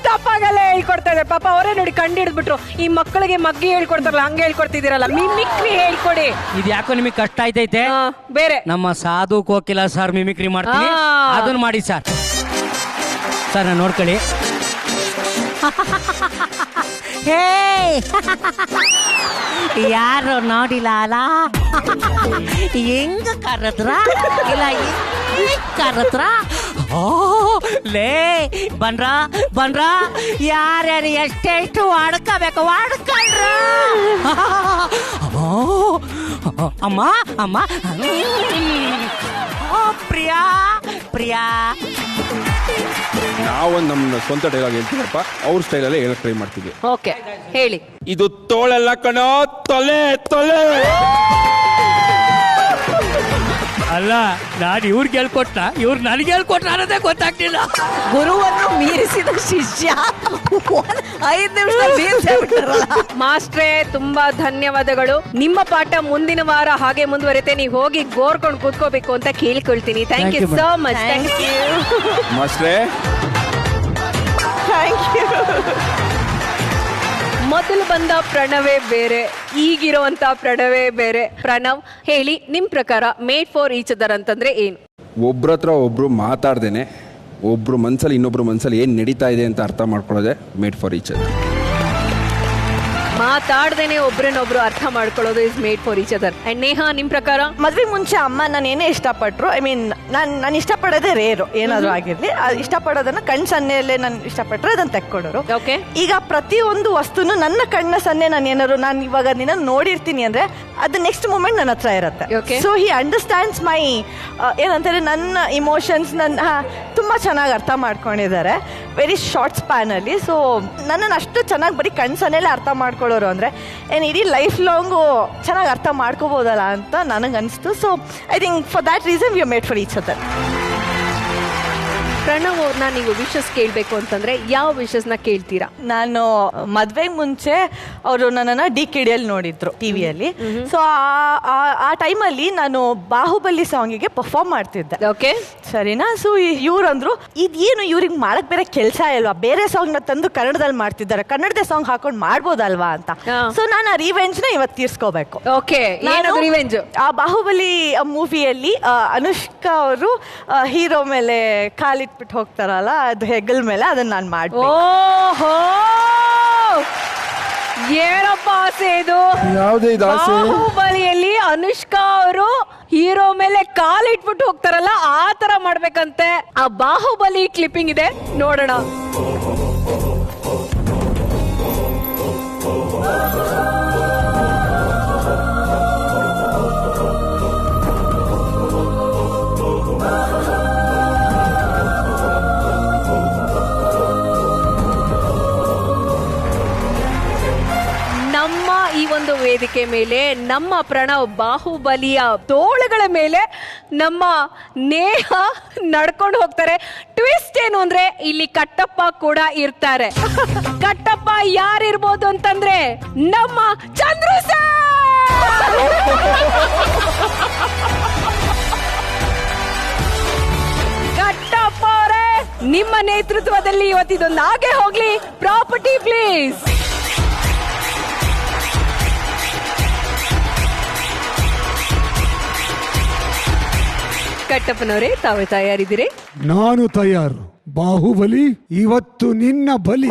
ತಪ್ಪಾಗಲ್ಲ ಹೇಳ್ಕೊಡ್ತಾ ಇದ್ದಾರೆ ಪಾಪ. ಅವರೇ ನೋಡಿ ಕಂಡಿಡ್ಬಿಟ್ರು. ಈ ಮಕ್ಕಳಿಗೆ ಮಗ್ಗಿ ಹೇಳ್ಕೊಡ್ತಾರಲ್ಲ, ಹಂಗೆ ಹೇಳ್ಕೊಡ್ತಿದ್ದೀರಲ್ಲ, ಮಿಮಿಕ್ರಿ ಹೇಳ್ಕೊಡಿ. ಇದು ಯಾಕೋ ನಿಮಗೆ ಕಷ್ಟ ಆಯ್ತೈತೆ. ಬೇರೆ ನಮ್ಮ ಸಾಧು ಕೋಕಿಲ ಸರ್ ಮಿಮಿಕ್ರಿ ಮಾಡ್ತೀನಿ, ಅದನ್ನ ಮಾಡಿ ಸರ್. ಸರ್, ನಾನು ನೋಡ್ಕೊಳ್ಳಿ. ಯಾರು ನೋಡಿಲ್ಲ ಅಲ್ಲ, ಹೆಂಗ ಕರೆದ್ರ ಇಲ್ಲ ಕರೆದ್ರ. ಲೇ, ಬನ್ರ ಯಾರ್ಯಾರು ಎಷ್ಟೆಷ್ಟು ಆಡ್ಕೋಬೇಕು ಆಡ್ಕೊಳ್ರ. ಅಮ್ಮ ಅಮ್ಮ, ಪ್ರಿಯಾ ಪ್ರಿಯಾ. ನಾವೊಂದು ನಮ್ಮ ಸ್ವಂತ ಡೈಲಾಗ್ ಹೇಳ್ತೀವಪ್ಪ, ಅವ್ರ ಸ್ಟೈಲಲ್ಲೇ ಹೇಳಕ್ ಟ್ರೈ ಮಾಡ್ತೀವಿ. ಓಕೆ, ಹೇಳಿ. ಇದು ತೋಳೆಲ್ಲ ಕಣೋ, ತೊಲೆ ತೊಲೆ. ಅಲ್ಲ, ನಾನು ಇವ್ರಿಗೆ ಹೇಳ್ಕೊಟ್ಟ, ಇವ್ರು ನನಗೆ ಹೇಳ್ಕೊಟ್ಟ ಅನ್ನೋದೇ ಗೊತ್ತಾಗ್ತಿಲ್ಲ. ಗುರುವನ್ನು ಮೀರಿಸಿದ ಶಿಷ್ಯ 5 ನಿಮಿಷ. ಮಾಸ್ಟ್ರೇ, ತುಂಬಾ ಧನ್ಯವಾದಗಳು. ನಿಮ್ಮ ಪಾಠ ಮುಂದಿನ ವಾರ ಹಾಗೆ ಮುಂದುವರಿತೆ. ನೀವು ಹೋಗಿ ಗೋರ್ಕೊಂಡು ಕೂತ್ಕೋಬೇಕು ಅಂತ ಕೇಳಿಕೊಳ್ತೀನಿ. Thank you so much. Thank you ಮಾಸ್ಟ್ರೇ. Thank you. ಮೊದಲು ಬಂದ ಪ್ರಣವೇ ಬೇರೆ, ಈಗಿರುವಂತ ಪ್ರಣವೇ ಬೇರೆ. ಪ್ರಣವ್, ಹೇಳಿ, ನಿಮ್ ಪ್ರಕಾರ ಮೇಡ್ ಫಾರ್ ಈಚ್ ಅದರ್ ಅಂತಂದ್ರೆ ಏನು? ಒಬ್ರ ಹತ್ರ ಒಬ್ರು ಮಾತಾಡ್ದೇನೆ ಒಬ್ರು ಮನ್ಸಲ್ಲಿ ಇನ್ನೊಬ್ರು ಮನ್ಸಲ್ಲಿ ಏನ್ ನಡೀತಾ ಇದೆ ಅಂತ ಅರ್ಥ ಮಾಡ್ಕೊಳ್ಳೋದೆ ಮೇಡ್ ಫಾರ್ ಈಚ್ ಅದರ್. ಮಾತಾಡ್ದೇನೆ ಒಬ್ರನ್ನೊಬ್ರು ಅರ್ಥ ಮಾಡ್ಕೊಳ್ಳೋದು is made for each other. And Neha, ನಿಮ್ ಪ್ರಕಾರ? ಮದ್ವೆ ಮುಂಚೆ ಅಮ್ಮ ನಾನು ಏನೇ ಇಷ್ಟಪಟ್ರು, ಐ ಮೀನ್ ನಾನು ಇಷ್ಟಪಡೋದೇ ರೇರು, ಏನಾದ್ರು ಆಗಿರ್ಲಿ ಇಷ್ಟಪಡೋದನ್ನ ಕಣ್ ಸನ್ನೆಯಲ್ಲೇ ನಾನು ಇಷ್ಟಪಟ್ರೆ ಅದನ್ನ ತೆಕ್ಕೊಡೋರು. ಓಕೆ. ಈಗ ಪ್ರತಿಯೊಂದು ವಸ್ತುನು ನನ್ನ ಕಣ್ಣ ಸನ್ನೆ ನಾನು ಇವಾಗ ನಿನ್ನ ನೋಡಿರ್ತೀನಿ ಅಂದ್ರೆ ಅದು ನೆಕ್ಸ್ಟ್ ಮೂಮೆಂಟ್ ನನ್ನ ಹತ್ರ ಇರುತ್ತೆ. ಸೊ ಹಿ ಅಂಡರ್ಸ್ಟ್ಯಾಂಡ್ಸ್ ಮೈ ಏನಂತಾರೆ ನನ್ನ ಇಮೋಷನ್ಸ್ ತುಂಬಾ ಚೆನ್ನಾಗಿ ಅರ್ಥ ಮಾಡ್ಕೊಂಡಿದ್ದಾರೆ ವೆರಿ ಶಾರ್ಟ್ ಸ್ಪ್ಯಾನ್ ಅಲ್ಲಿ. ಸೊ ನನ್ನನ್ನು ಅಷ್ಟು ಚೆನ್ನಾಗಿ ಬರೀ ಕಣ್ಸನ್ನೆಲ್ಲ ಅರ್ಥ ಮಾಡ್ಕೊಳ್ಳೋರು ಅಂದ್ರೆ ಏನ್ ಇಡೀ ಲೈಫ್ ಲಾಂಗು ಚೆನ್ನಾಗಿ ಅರ್ಥ ಮಾಡ್ಕೋಬಹುದಲ್ಲ ಅಂತ ನನಗೆ ಅನಿಸ್ತು. So I think for that reason we are made for each other. Pranav ಅವ್ರನ್ನ ನೀವು ವಿಶಸ್ ಕೇಳಬೇಕು ಅಂತಂದ್ರೆ ಯಾವ ವಿಶಸ್ನ ಕೇಳ್ತೀರಾ? ನಾನು ಮದ್ವೆಗೆ ಮುಂಚೆ ಅವರು ನನ್ನನ್ನು DKDಯಲ್ಲಿ ನೋಡಿದ್ರು ಟಿವಿಯಲ್ಲಿ. ಸೊ ಆ ಟೈಮಲ್ಲಿ ನಾನು ಬಾಹುಬಲಿ ಸಾಂಗಿಗೆ ಪರ್ಫಾರ್ಮ್ ಮಾಡ್ತಿದ್ದೆ. ಓಕೆ, ಸರಿನಾ? ಸೊ ಇವ್ರಂದ್ರು ಇದೇನು ಇವ್ರಿಗೆ ಮಾಡಕ್ ಬೇರೆ ಕೆಲಸ ಇಲ್ವಾ, ಬೇರೆ ಸಾಂಗ್ ನ ತಂದು ಕನ್ನಡದಲ್ಲಿ ಮಾಡ್ತಿದ್ದಾರೆ, ಕನ್ನಡದ ಸಾಂಗ್ ಹಾಕೊಂಡು ಮಾಡ್ಬೋದಲ್ವಾ ಅಂತ. ಸೊ ನಾನು ಆ ರಿವೆಂಜ್ ನ ಇವತ್ತು ತೀರ್ಸ್ಕೋಬೇಕು. Okay, revenge. ಆ ಬಾಹುಬಲಿ ಮೂವಿಯಲ್ಲಿ ಅನುಷ್ಕಾ ಅವರು ಹೀರೋ ಮೇಲೆ ಕಾಲಿಟ್ಬಿಟ್ಟು ಹೋಗ್ತಾರಲ್ಲ, ಅದು ಹೆಗಲ್ ಮೇಲೆ, ಅದನ್ನ ನಾನು ಮಾಡ್ತೀನಿ. ಓಹೋ, ಏನಪ್ಪ ಆಸೆ ಇದು? ಯಾವುದೇ ಬಾಹುಬಲಿಯಲ್ಲಿ ಅನುಷ್ಕಾ ಅವರು ಹೀರೋ ಮೇಲೆ ಕಾಲಿಟ್ಬಿಟ್ಟು ಹೋಗ್ತಾರಲ್ಲ, ಆ ತರ ಮಾಡ್ಬೇಕಂತೆ. ಆ ಬಾಹುಬಲಿ ಕ್ಲಿಪ್ಪಿಂಗ್ ಇದೆ, ನೋಡೋಣ. ನಮ್ಮ ಈ ಒಂದು ವೇದಿಕೆ ಮೇಲೆ ನಮ್ಮ ಪ್ರಣವ್ ಬಾಹುಬಲಿಯ ತೋಳುಗಳ ಮೇಲೆ ನಮ್ಮ ನೇಹ ನಡ್ಕೊಂಡು ಹೋಗ್ತಾರೆ. ಟ್ವಿಸ್ಟ್ ಏನು ಅಂದ್ರೆ ಇಲ್ಲಿ ಕಟ್ಟಪ್ಪ ಕೂಡ ಇರ್ತಾರೆ. ಕಟ್ಟಪ್ಪ ಯಾರಿರ್ಬೋದು ಅಂತಂದ್ರೆ ನಮ್ಮ ಚಂದ್ರು ಸರ್. ಕಟ್ಟಪ್ಪ ಅವರೇ, ನಿಮ್ಮ ನೇತೃತ್ವದಲ್ಲಿ ಇವತ್ತಿದೊಂದು ಹಾಗೆ ಹೋಗ್ಲಿ. Property please. ಕಟ್ಟಪ್ಪನವರೇ, ತಾವೇ ತಯಾರಿದ್ದೀರಿ? ನಾನು ತಯಾರು. ಬಾಹುಬಲಿ, ಇವತ್ತು ನಿನ್ನ ಬಲಿ.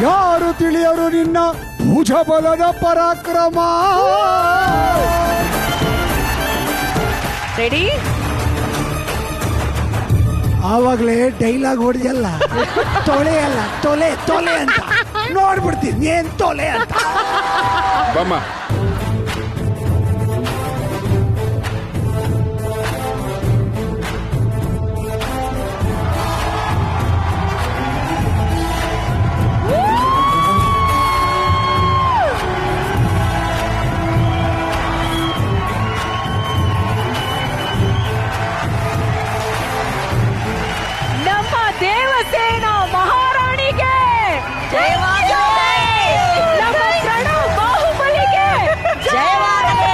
ಯಾರು ತಿಳಿಯರು ನಿನ್ನ ಭುಜಬಲದ ಪರಾಕ್ರಮ. ರೆಡಿ? ಆವಾಗ್ಲೇ ಡೈಲಾಗ್ ಹೊಡೆಯಲ್ಲ, ತೊಲೆ ಅಲ್ಲ ತೊಲೆ ತೊಲೆ ಅಂತ ನೋಡ್ಬಿಡ್ತೀನಿ. ಏನ್ ತೊಲೆ ಅಂತ ಬಮ್ಮ. ದೇವಸೇನಾ ಮಹಾರಾಣಿಗೆ ಜಯವಾಗಲಿ. ನಮ್ಮ ಪ್ರಣವ್ ಬಾಹುಬಲಿಗೆ ಜಯವಾಗಲಿ.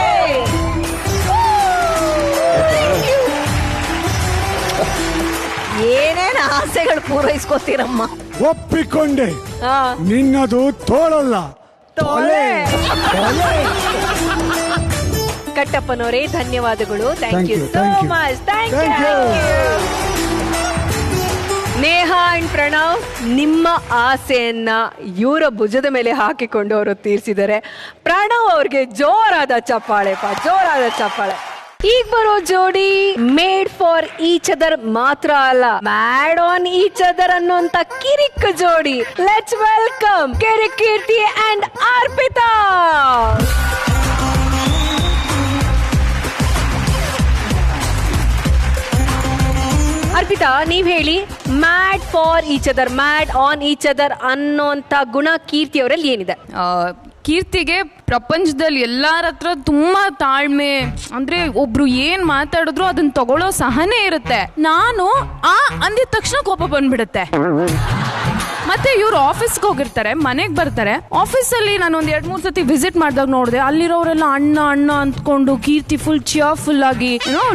ಏನೇನು ಆಸೆಗಳು ಪೂರೈಸ್ಕೋತೀರಮ್ಮ. ಒಪ್ಪಿಕೊಂಡೆ, ನಿನ್ನದು ತೋಳಲ್ಲ ತೊಲೆ. ಕಟ್ಟಪ್ಪನವರೇ, ಧನ್ಯವಾದಗಳು. Thank you so much. Thank you. Neha and Pranav, ನಿಮ್ಮ ಆಸೆಯನ್ನ ಇವರ ಭುಜದ ಮೇಲೆ ಹಾಕಿಕೊಂಡು ಅವರು ತೀರಿಸಿದ್ದಾರೆ. ಪ್ರಣವ್ ಅವ್ರಿಗೆ ಜೋರಾದ ಚಪ್ಪಾಳೆ, ಜೋರಾದ ಚಪ್ಪಾಳೆ. ಈಗ ಬರೋ ಜೋಡಿ ಮೇಡ್ ಫಾರ್ ಈಚ್ ಅದರ್ ಮಾತ್ರ ಅಲ್ಲ, ಮ್ಯಾಡ್ ಆನ್ ಈಚ್ ಅದರ್ ಅನ್ನುವಂತ ಕಿರಿಕ್ ಜೋಡಿ. Let's welcome Keerthi and Arpita. Arpita, ನೀವ್ ಹೇಳಿ, mad for each other, mad on each other ಅನ್ನೋಂತ ಗುಣ ಕೀರ್ತಿ ಅವರಲ್ಲಿ ಏನಿದೆ? ಕೀರ್ತಿಗೆ ಪ್ರಪಂಚದಲ್ಲಿ ಎಲ್ಲಾರ ಹತ್ರ ತುಂಬಾ ತಾಳ್ಮೆ, ಅಂದ್ರೆ ಒಬ್ರು ಏನ್ ಮಾತಾಡಿದ್ರು ಅದನ್ನ ತಗೊಳ್ಳೋ ಸಹನೆ ಇರುತ್ತೆ. ನಾನು ಅಂದಿದ ತಕ್ಷಣ ಕೋಪ ಬಂದ್ಬಿಡುತ್ತೆ. ಮತ್ತೆ ಇವ್ರು ಆಫೀಸ್ಗೆ ಹೋಗಿರ್ತಾರೆ, ಮನೆಗೆ ಬರ್ತಾರೆ. ಆಫೀಸಲ್ಲಿ ನಾನು ಒಂದ್ 2-3 ಸತಿ ವಿಸಿಟ್ ಮಾಡಿದಾಗ ನೋಡಿದೆ, ಅಲ್ಲಿರೋರೆಲ್ಲ ಅಣ್ಣ ಅಣ್ಣ ಅಂದ್ಕೊಂಡು ಕೀರ್ತಿ ಫುಲ್ ಚಿಯರ್ಫುಲ್ ಆಗಿ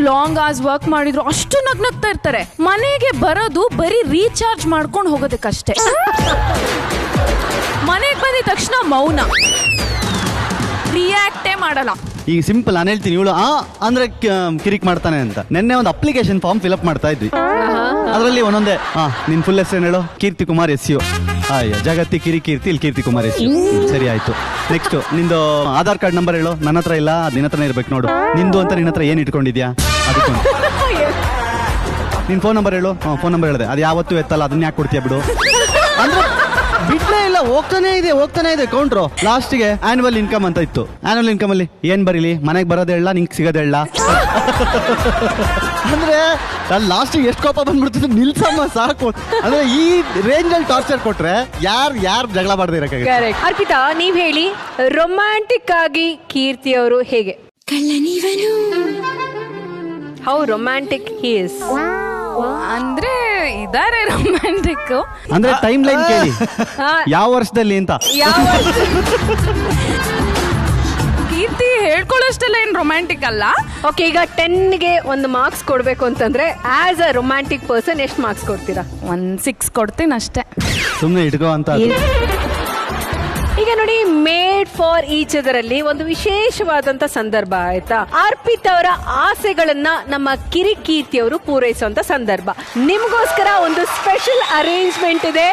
ಲಾಂಗ್ ಅವರ್ಸ್ ವರ್ಕ್ ಮಾಡಿದ್ರು ಅಷ್ಟು ನಗ್ನಗ್ತಾ ಇರ್ತಾರೆ. ಮನೆಗೆ ಬರೋದು ಬರೀ ರೀಚಾರ್ಜ್ ಮಾಡ್ಕೊಂಡು ಹೋಗೋದಕ್ಕಷ್ಟೇ. ಮನೆಗೆ ಬಂದಿದ ತಕ್ಷಣ ಮೌನ, ರಿಯಾಕ್ಟೇ ಮಾಡಲ್ಲ. ಈಗ ಸಿಂಪಲ್ ನಾನು ಹೇಳ್ತೀನಿ, ಇವಳು ಅಂದ್ರೆ ಕಿರಿಕ್ ಮಾಡ್ತಾನೆ ಅಂತ. ನಿನ್ನೆ ಒಂದು ಅಪ್ಲಿಕೇಶನ್ ಫಾರ್ಮ್ ಫಿಲ್ಅಪ್ ಮಾಡ್ತಾ ಇದ್ವಿ. ಅದರಲ್ಲಿ ಒಂದೊಂದೇ ನಿನ್ ಫುಲ್ ಹೆಸರು ಹೇಳು, ಕೀರ್ತಿ ಕುಮಾರ್ SU. ಅಯ್ಯ ಜಗತ್ತಿ ಕಿರಿಕೀರ್ತಿ ಇಲ್ಲಿ ಕೀರ್ತಿ ಕುಮಾರೇಶ್. ಸರಿ ಆಯ್ತು. ನೆಕ್ಸ್ಟ್ ನಿಂದು ಆಧಾರ್ ಕಾರ್ಡ್ ನಂಬರ್ ಹೇಳು. ನನ್ನ ಹತ್ರ ಇಲ್ಲ, ನಿನ್ನ ಹತ್ರನೇ ಇರ್ಬೇಕು ನೋಡು. ನಿಂದು ಅಂತ ನಿನ್ನ ಹತ್ರ ಏನು ಇಟ್ಕೊಂಡಿದ್ಯಾ ಅದಕ್ಕೆ. ನಿನ್ ಫೋನ್ ನಂಬರ್ ಹೇಳು. ಫೋನ್ ನಂಬರ್ ಹೇಳಿದೆ, ಅದು ಯಾವತ್ತೂ ಎತ್ತಲ್ಲ, ಅದನ್ನ ಯಾಕೆ ಕೊಡ್ತೀಯ ಬಿಡು. ಅಂದ್ರೆ ಬಿಡ್ಲೇ ಇಲ್ಲ, ಹೋಗ್ತಾನೆ ಇದೆ ಕೌಂಟ್ರು. ಲಾಸ್ಟಿಗೆ ಆನ್ಯುವಲ್ ಇನ್ಕಮ್ ಅಂತ ಇತ್ತು. ಆನ್ಯುವಲ್ ಇನ್ಕಮ್ ಅಲ್ಲಿ ಏನ್ ಬರೀಲಿ, ಮನೆಗೆ ಬರೋದೇ ಹೇಳ, ನಿಂಗೆ ಸಿಗೋದೇ ಹೇಳ. ಅಂದ್ರೆ ನಾನು ಲಾಸ್ಟಿಗೆ ಎಷ್ಟು ಕೋಪ ಬಂದ್ಬಿಡ್ತಿದ್ದು, ನಿಲ್ಸಮ್ಮ ಸಾಕು. ಅಂದ್ರೆ ಈ ರೇಂಜ್ ಅಲ್ಲಿ ಟಾರ್ಚರ್ ಕೊಟ್ರೆ ಯಾರು ಜಗಳ ಮಾಡದೇ ಇರಕ್ಕೆ. ಅರ್ಪಿತಾ, ನೀವ್ ಹೇಳಿ, ರೊಮ್ಯಾಂಟಿಕ್ ಆಗಿ ಕೀರ್ತಿ ಅವರು ಹೇಗೆ? How romantic he is? ಅಂದ್ರೆ ಇದಾರೆ ರೊಮ್ಯಾಂಟಿಕ್. ಅಂದ್ರೆ ಟೈಮ್ ಲೈನ್ ಕೇಳಿ, ಯಾವ ವರ್ಷದಲ್ಲಿ ಅಂತ. ಕೀರ್ತಿ ಹೇಳ್ಕೊಳ್ಳೋಷ್ಟೆಲ್ಲ ಏನ್ ರೊಮ್ಯಾಂಟಿಕ್ ಅಲ್ಲ. ಓಕೆ, ಈಗ 10ಗೆ ಒಂದು ಮಾರ್ಕ್ಸ್ ಕೊಡ್ಬೇಕು ಅಂತಂದ್ರೆ ಆಸ್ ಅ ರೊಮ್ಯಾಂಟಿಕ್ ಪರ್ಸನ್ ಎಷ್ಟು ಮಾರ್ಕ್ಸ್ ಕೊಡ್ತೀರಾ? 6 ಕೊಡ್ತೀನಿ ಅಷ್ಟೇ. ಸುಮ್ಮನೆ ಇಟ್ಕೋ ಅಂತ. ಈಗ ನೋಡಿ, ಮೇಡ್ ಫಾರ್ ಈಚ್ ಅದರಲ್ಲಿ ಒಂದು ವಿಶೇಷವಾದಂತ ಸಂದರ್ಭ ಆಯ್ತಾ. ಅರ್ಪಿತ್ ಅವರ ಆಸೆಗಳನ್ನ ನಮ್ಮ ಕಿರಿಕೀರ್ತಿ ಅವರು ಪೂರೈಸುವಂತ ಸಂದರ್ಭ. ನಿಮ್ಗೋಸ್ಕರ ಒಂದು ಸ್ಪೆಷಲ್ ಅರೇಂಜ್ಮೆಂಟ್ ಇದೆ.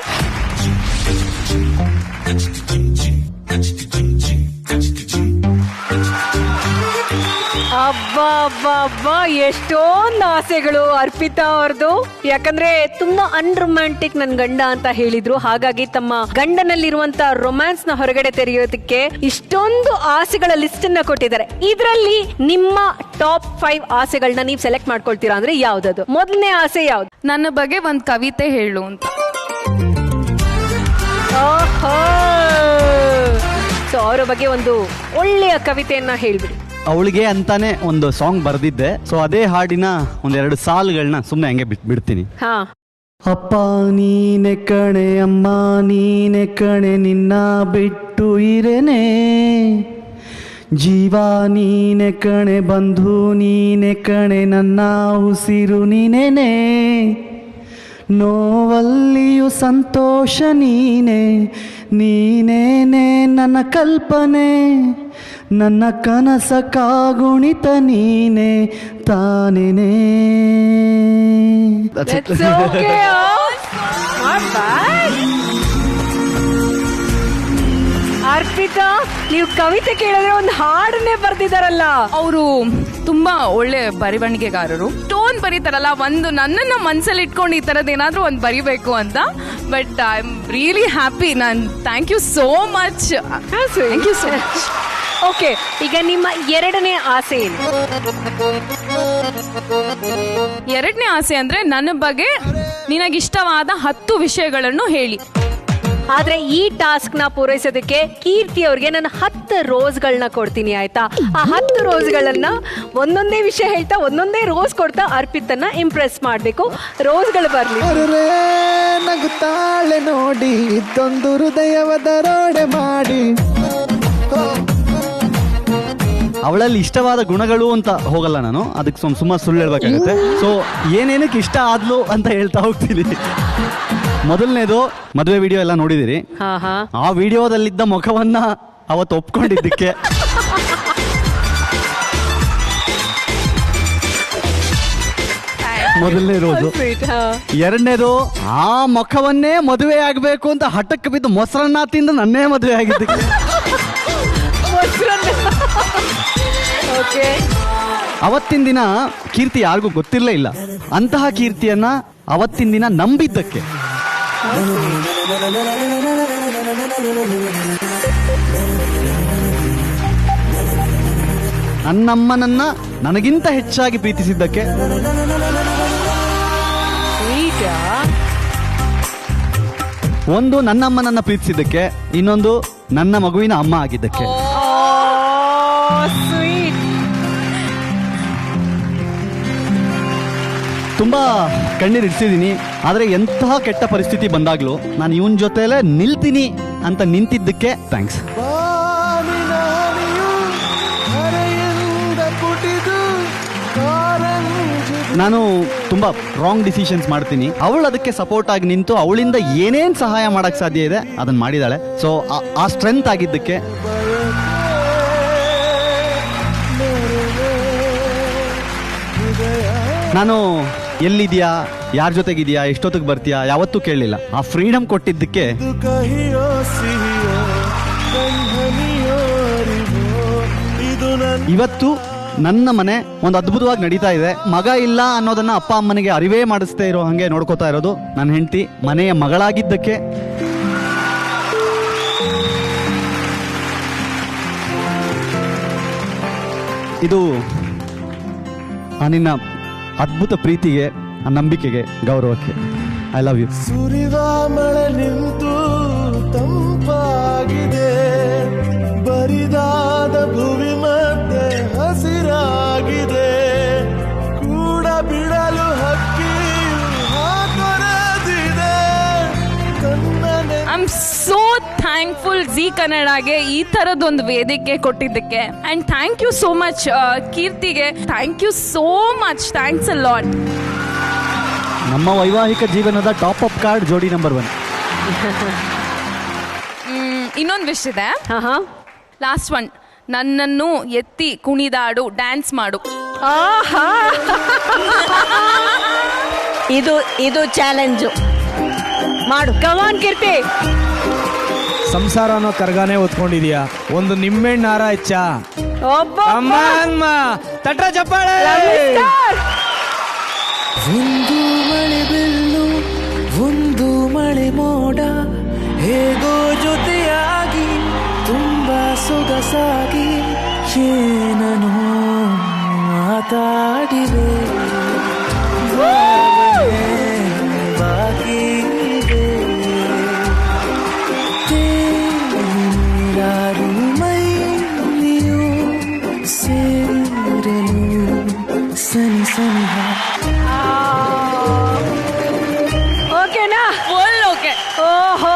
ಅಬ್ಬಾ ಎಷ್ಟೊಂದು ಆಸೆಗಳು ಅರ್ಪಿತಾ ಅವ್ರದ್ದು. ಯಾಕಂದ್ರೆ ತುಂಬಾ ಅನ್ರೊಮ್ಯಾಂಟಿಕ್ ನನ್ ಗಂಡ ಅಂತ ಹೇಳಿದ್ರು. ಹಾಗಾಗಿ ತಮ್ಮ ಗಂಡನಲ್ಲಿರುವಂತ ರೊಮ್ಯಾನ್ಸ್ ನ ಹೊರಗಡೆ ತೆರೆಯೋದಕ್ಕೆ ಇಷ್ಟೊಂದು ಆಸೆಗಳ ಲಿಸ್ಟ್ ಅನ್ನ ಕೊಟ್ಟಿದ್ದಾರೆ. ಇದರಲ್ಲಿ ನಿಮ್ಮ ಟಾಪ್ 5 ಆಸೆಗಳನ್ನ ನೀವು ಸೆಲೆಕ್ಟ್ ಮಾಡ್ಕೊಳ್ತೀರಾ ಅಂದ್ರೆ ಯಾವ್ದದು? ಮೊದಲನೇ ಆಸೆ ಯಾವ್ದು? ನನ್ನ ಬಗ್ಗೆ ಒಂದ್ ಕವಿತೆ ಹೇಳು ಅಂತ. ಸೊ ಅವರ ಬಗ್ಗೆ ಒಂದು ಒಳ್ಳೆಯ ಕವಿತೆಯನ್ನ ಹೇಳ್ಬಿಡಿ. ಅವಳಿಗೆ ಅಂತಾನೆ ಒಂದು ಸಾಂಗ್ ಬರ್ದಿದ್ದೆ. ಸೊ ಅದೇ ಹಾಡಿನ ಒಂದೆರಡು ಸಾಲುಗಳನ್ನ ಸುಮ್ಮನೆ ಹಂಗೆ ಬಿಡ್ತೀನಿ. ಅಪ್ಪ ನೀನೆ ಕಣೆ, ಅಮ್ಮ ನೀನೆ ಕಣೆ, ನಿನ್ನ ಬಿಟ್ಟು ಇರೇನೆ. ಜೀವ ನೀನೆ ಕಣೆ, ಬಂಧು ನೀನೆ ಕಣೆ, ನನ್ನ ಉಸಿರು ನೀನೇನೆ. ನೋವಲ್ಲಿಯೂ ಸಂತೋಷ ನೀನೆ, ನೀನೇನೆ ನನ್ನ ಕಲ್ಪನೆ. ನನ್ನ ಕನಸ ಕಾಗುಣಿತ ನೀನೆ ತಾನೇನೆ. ಅರ್ಪಿತಾ, ನೀವು ಕವಿತೆ ಕೇಳಿದ್ರೆ ಒಂದು ಹಾಡನ್ನೇ ಬರ್ದಿದಾರಲ್ಲ. ಅವರು ತುಂಬಾ ಒಳ್ಳೆ ಬರವಣಿಗೆಗಾರರು. ಟೋನ್ ಬರೀತಾರಲ್ಲ, ಒಂದು ನನ್ನನ್ನು ಮನಸ್ಸಲ್ಲಿ ಇಟ್ಕೊಂಡು ಈ ತರದ್ ಏನಾದ್ರೂ ಒಂದು ಬರಿಬೇಕು ಅಂತ. But I am really happy. Thank you so much. Thank you so much. Okay, ಈಗ ನಿಮ್ಮ ಎರಡನೇ ಆಸೆ ಏನು? ಎರಡನೇ ಆಸೆ ಅಂದ್ರೆ ನನ್ನ ಬಗ್ಗೆ ನಿನಗಿಷ್ಟವಾದ 10 ವಿಷಯಗಳನ್ನು ಹೇಳಿ. ಆದ್ರೆ ಈ ಟಾಸ್ಕ್ ನ ಪೂರೈಸೋದಕ್ಕೆ ಕೀರ್ತಿ ಅವ್ರಿಗೆ ನಾನು 10 ರೋಸ್ಗಳನ್ನ ಕೊಡ್ತೀನಿ, ಆಯ್ತಾ? ಆ 10 ರೋಸ್ಗಳನ್ನ ಒಂದೊಂದೇ ವಿಷಯ ಹೇಳ್ತಾ ಒಂದೊಂದೇ ರೋಸ್ ಕೊಡ್ತಾ ಅರ್ಪಿತನ್ನ ಇಂಪ್ರೆಸ್ ಮಾಡ್ಬೇಕು. ರೋಸ್ಗಳು ಬರ್ಲಿ. ನಗುತ್ತಾಳೆ ನೋಡಿ, ಇದ್ದೊಂದು ಹೃದಯವ ದರೋಡೆ ಮಾಡಿ. ಅವಳಲ್ಲಿ ಇಷ್ಟವಾದ ಗುಣಗಳು ಅಂತ ಹೋಗಲ್ಲ ನಾನು, ಅದಕ್ಕೆ ಸುಮ್ಮ ಸುಳ್ಳು ಹೇಳ್ಬೇಕಾಗುತ್ತೆ. ಸೊ ಏನೇನಕ್ಕೆ ಇಷ್ಟ ಆದ್ಲು ಅಂತ ಹೇಳ್ತಾ ಹೋಗ್ತೀನಿ. ಮೊದಲನೇದು, ಮದುವೆ ವಿಡಿಯೋ ಎಲ್ಲ ನೋಡಿದಿರಿ. ಆ ವಿಡಿಯೋದಲ್ಲಿದ್ದ ಮುಖವನ್ನ ಅವತ್ತು ಒಪ್ಕೊಂಡಿದ್ದಕ್ಕೆ ಮೊದಲನೇ ರೋಸು. ಎರಡನೇದು, ಆ ಮುಖವನ್ನೇ ಮದುವೆ ಆಗ್ಬೇಕು ಅಂತ ಹಠಕ್ಕೆ ಬಿದ್ದು ಮೊಸರನ್ನ ತಿಂದು ನನ್ನೇ ಮದುವೆ ಆಗಿದ್ದಕ್ಕೆ. ಅವತ್ತಿನ ದಿನ ಕೀರ್ತಿ ಯಾರಿಗೂ ಗೊತ್ತಿರಲೇ ಇಲ್ಲ. ಅಂತಹ ಕೀರ್ತಿಯನ್ನ ಅವತ್ತಿನ ದಿನ ನಂಬಿದ್ದಕ್ಕೆ. ನನ್ನಮ್ಮನನ್ನ ನನಗಿಂತ ಹೆಚ್ಚಾಗಿ ಪ್ರೀತಿಸಿದ್ದಕ್ಕೆ. ಒಂದು ನನ್ನಮ್ಮನನ್ನ ಪ್ರೀತಿಸಿದ್ದಕ್ಕೆ, ಇನ್ನೊಂದು ನನ್ನ ಮಗುವಿನ ಅಮ್ಮ ಆಗಿದ್ದಕ್ಕೆ. ತುಂಬಾ ಕಣ್ಣೀರು ಇಡ್ಸಿದ್ದೀನಿ. ಆದರೆ ಎಂತಹ ಕೆಟ್ಟ ಪರಿಸ್ಥಿತಿ ಬಂದಾಗ್ಲೂ ನಾನು ಇವನ್ ಜೊತೆಲೇ ನಿಲ್ತೀನಿ ಅಂತ ನಿಂತಿದ್ದಕ್ಕೆ ಥ್ಯಾಂಕ್ಸ್. ನಾನು ತುಂಬಾ ರಾಂಗ್ ಡಿಸಿಷನ್ಸ್ ಮಾಡ್ತೀನಿ. ಅವಳು ಅದಕ್ಕೆ ಸಪೋರ್ಟ್ ಆಗಿ ನಿಂತು ಅವಳಿಂದ ಏನೇನ್ ಸಹಾಯ ಮಾಡಕ್ ಸಾಧ್ಯ ಇದೆ ಅದನ್ನ ಮಾಡಿದಾಳೆ. ಸೊ ಆ ಸ್ಟ್ರೆಂತ್ ಆಗಿದ್ದಕ್ಕೆ. ನಾನು ಎಲ್ಲಿದ್ಯಾ ಯಾರ ಜೊತೆಗಿದ್ಯಾ, ಎಷ್ಟೊತ್ತಿಗೆ ಬರ್ತೀಯಾ ಯಾವತ್ತೂ ಕೇಳಲಿಲ್ಲ. ಆ ಫ್ರೀಡಮ್ ಕೊಟ್ಟಿದ್ದಕ್ಕೆ ಇವತ್ತು ನನ್ನ ಮನೆ ಒಂದು ಅದ್ಭುತವಾಗಿ ನಡೀತಾ ಇದೆ. ಮಗ ಇಲ್ಲ ಅನ್ನೋದನ್ನ ಅಪ್ಪ ಅಮ್ಮನಿಗೆ ಅರಿವೇ ಮಾಡಿಸ್ತೇ ಇರೋ ಹಂಗೆ ನೋಡ್ಕೋತಾ ಇರೋದು ನನ್ನ ಹೆಂಡತಿ. ಮನೆಯ ಮಗಳಾಗಿದ್ದಕ್ಕೆ ಇದು ನಿನ್ನ ಅದ್ಭುತ ಪ್ರೀತಿಗೆ, ನಂಬಿಕೆಗೆ, ಗೌರವಕ್ಕೆ ಐ ಲವ್ ಯು. ಸುರಿದ ಮಳೆ ನಿಂತು ತಂಪಾಗಿದೆ, ಬರಿದಾದ ಭೂಮಿ ಮತ್ತೆ ಹಸಿರಾಗಿದೆ, ಕೂಡ ಬಿಡಲು ಹಕ್ಕಿಯು ಹಾತೊರೆದಿದೆ. I am so thankful Zee ಕನ್ನಡಗೆ ಈ ತರದೊಂದು ವೇದಿಕೆ ಕೊಟ್ಟಿದ್ದಕ್ಕೆ. And thank you so much ಕೀರ್ತಿಗೆ, thank you so much, thanks a lot. ನಮ್ಮ ವೈವಾಹಿಕ ಜೀವನದ ಟಾಪ್ ಅಪ್ ಕಾರ್ಡ್ ಜೋಡಿ ನಂಬರ್ 1. ಇನ್ನೊಂದು ವಿಷಯ ಇದೆ, ಲಾಸ್ಟ್ ಒನ್. ನನ್ನನ್ನು ಎತ್ತಿ ಕುಣಿದಾಡು, ಡ್ಯಾನ್ಸ್ ಮಾಡು. ಇದು ಚಾಲೆಂಜು ಮಾಡು. ಕಮಾನ್ ಕೀರ್ತಿ. ಸಂಸಾರ ಅನ್ನೋ ಕರ್ಗಾನೆ ಹೊತ್ಕೊಂಡಿದ್ಯಾ, ಒಂದು ನಿಂಬೆಹಣ್ಣು ಹಾರ ಹೆಚ್ಚಾ. ಅಮ್ಮ ತಟ್ರ ಚಪ್ಪಾಳೆ. ಒಂದು ಮಳೆ ಬೆಲ್ಲು, ಒಂದು ಮಳೆ ಮೋಡ, ಹೇಗೋ ಜೊತೆಯಾಗಿ ತುಂಬಾ ಸೊಗಸಾಗಿ ಏನೋ ಮಾತಾಡಿವೆ. ಬಾಕಿ ತೇರಾರು ಮೈಲಿಯು ಸೇರಲು ಸನಿ ಸನಿಹ. ಓಕೆನಾ? Full okay. ಓಹೋ,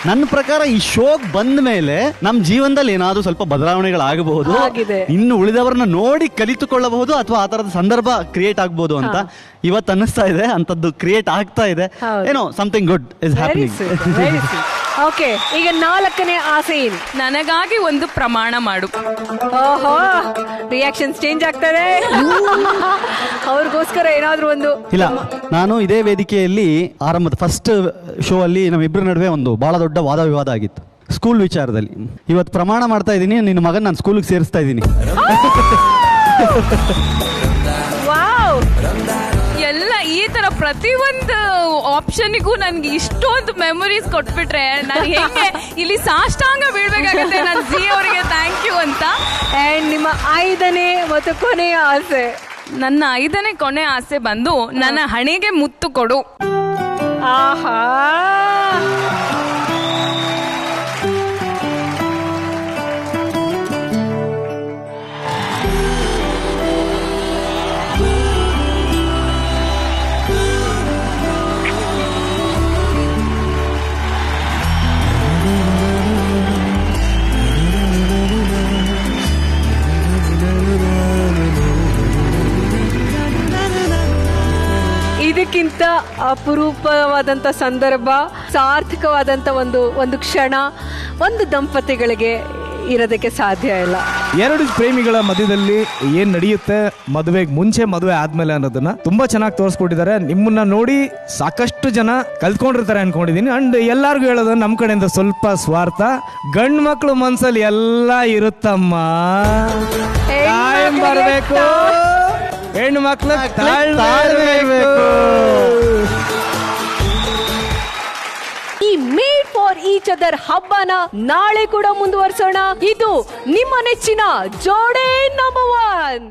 ನನ್ನ ಪ್ರಕಾರ ಈ ಶೋಗ್ ಬಂದ ಮೇಲೆ ನಮ್ಮ ಜೀವನದಲ್ಲಿ ಏನಾದ್ರೂ ಸ್ವಲ್ಪ ಬದಲಾವಣೆಗಳಾಗಬಹುದು, ಇನ್ನು ಉಳಿದವರನ್ನ ನೋಡಿ ಕಲಿತುಕೊಳ್ಳಬಹುದು, ಅಥವಾ ಆ ತರದ ಸಂದರ್ಭ ಕ್ರಿಯೇಟ್ ಆಗಬಹುದು ಅಂತ ಇವತ್ತು ಅನ್ನಿಸ್ತಾ ಇದೆ. ಅಂತದ್ದು ಕ್ರಿಯೇಟ್ ಆಗ್ತಾ ಇದೆ. ಏನೋ something good is happening. Okay, ಈಗ 4ನೇ ಆಸೆ ಏನು? ನನಗಾಗಿ ಒಂದು ಪ್ರಮಾಣ ಮಾಡು. ಓಹೋ, ರಿಯಾಕ್ಷನ್ಸ್ ಚೇಂಜ್ ಆಗ್ತದೆ. ಅವ್ರಿಗೋಸ್ಕರ ಏನಾದ್ರೂ ಒಂದು. ಇಲ್ಲ, ನಾನು ಇದೇ ವೇದಿಕೆಯಲ್ಲಿ ಆರಂಭದ ಫಸ್ಟ್ ಶೋ ಅಲ್ಲಿ ನಮ್ಮಿಬ್ಬರ ನಡುವೆ ಒಂದು ಬಹಳ ದೊಡ್ಡ ವಾದ ವಿವಾದ ಆಗಿತ್ತು ಸ್ಕೂಲ್ ವಿಚಾರದಲ್ಲಿ. ಇವತ್ತು ಪ್ರಮಾಣ ಮಾಡ್ತಾ ಇದ್ದೀನಿ, ನಿನ್ನ ಮಗನ್ ನಾನು ಸ್ಕೂಲ್ಗೆ ಸೇರಿಸ್ತಾ ಇದ್ದೀನಿ. ಎಲ್ಲ ಈ ತರ ಪ್ರತಿಯೊಂದು ಆಪ್ಷನ್ಗೂ ನನ್ಗೆ ಇಷ್ಟೊಂದು ಮೆಮೊರೀಸ್ ಕೊಟ್ಬಿಟ್ರೆ ನಾನು ಹೆಂಗೆ ಇಲ್ಲಿ ಸಾಷ್ಟಾಂಗ ಬೀಳ್ಬೇಕಾಗತ್ತೆ ನಾನು ಜಿ ಅವರಿಗೆ ಥ್ಯಾಂಕ್ ಯು ಅಂತ. ಅಂಡ್ ನಿಮ್ಮ 5ನೇ ಮತ್ತು ಕೊನೆಯ ಆಸೆ? ನನ್ನ 5ನೇ ಕೊನೆ ಆಸೆ ಬಂದು ನನ್ನ ಹಣೆಗೆ ಮುತ್ತು ಕೊಡು. ಆಹಾ, ಇದಕ್ಕಿಂತ ಅಪರೂಪವಾದಂಥ ಸಂದರ್ಭ, ಸಾರ್ಥಕವಾದಂಥ ಒಂದು ಕ್ಷಣ ಒಂದು ದಂಪತಿಗಳಿಗೆ ಇರೋದಕ್ಕೆ ಸಾಧ್ಯ ಇಲ್ಲ. ಎರಡು ಪ್ರೇಮಿಗಳ ಮಧ್ಯದಲ್ಲಿ ಏನ್ ನಡೆಯುತ್ತೆ ಮದುವೆಗೆ ಮುಂಚೆ, ಮದುವೆ ಆದ್ಮೇಲೆ ಅನ್ನೋದನ್ನ ತುಂಬಾ ಚೆನ್ನಾಗಿ ತೋರಿಸ್ಕೊಟ್ಟಿದ್ದಾರೆ. ನಿಮ್ಮನ್ನ ನೋಡಿ ಸಾಕಷ್ಟು ಜನ ಕಲ್ತ್ಕೊಂಡಿರ್ತಾರೆ ಅನ್ಕೊಂಡಿದೀನಿ. ಅಂಡ್ ಎಲ್ಲಾರ್ಗು ಹೇಳೋದು ನಮ್ಮ ಕಡೆಯಿಂದ ಸ್ವಲ್ಪ ಸ್ವಾರ್ಥ, ಗಂಡು ಮಕ್ಳು ಮನ್ಸಲ್ಲಿ ಎಲ್ಲ ಇರುತ್ತಮ್ಮ, ಟೈಮ್ ಬರಬೇಕು, ಹೆಣ್ಣು ಮಕ್ಳು ತಾಳ್ಬೇಕು. He made for each other ಹಬ್ಬನ ನಾಳೆ ಕೂಡ ಮುಂದುವರಿಸೋಣ. ಇದು ನಿಮ್ಮ ನೆಚ್ಚಿನ ಜೋಡೆ ನಂಬರ್ 1.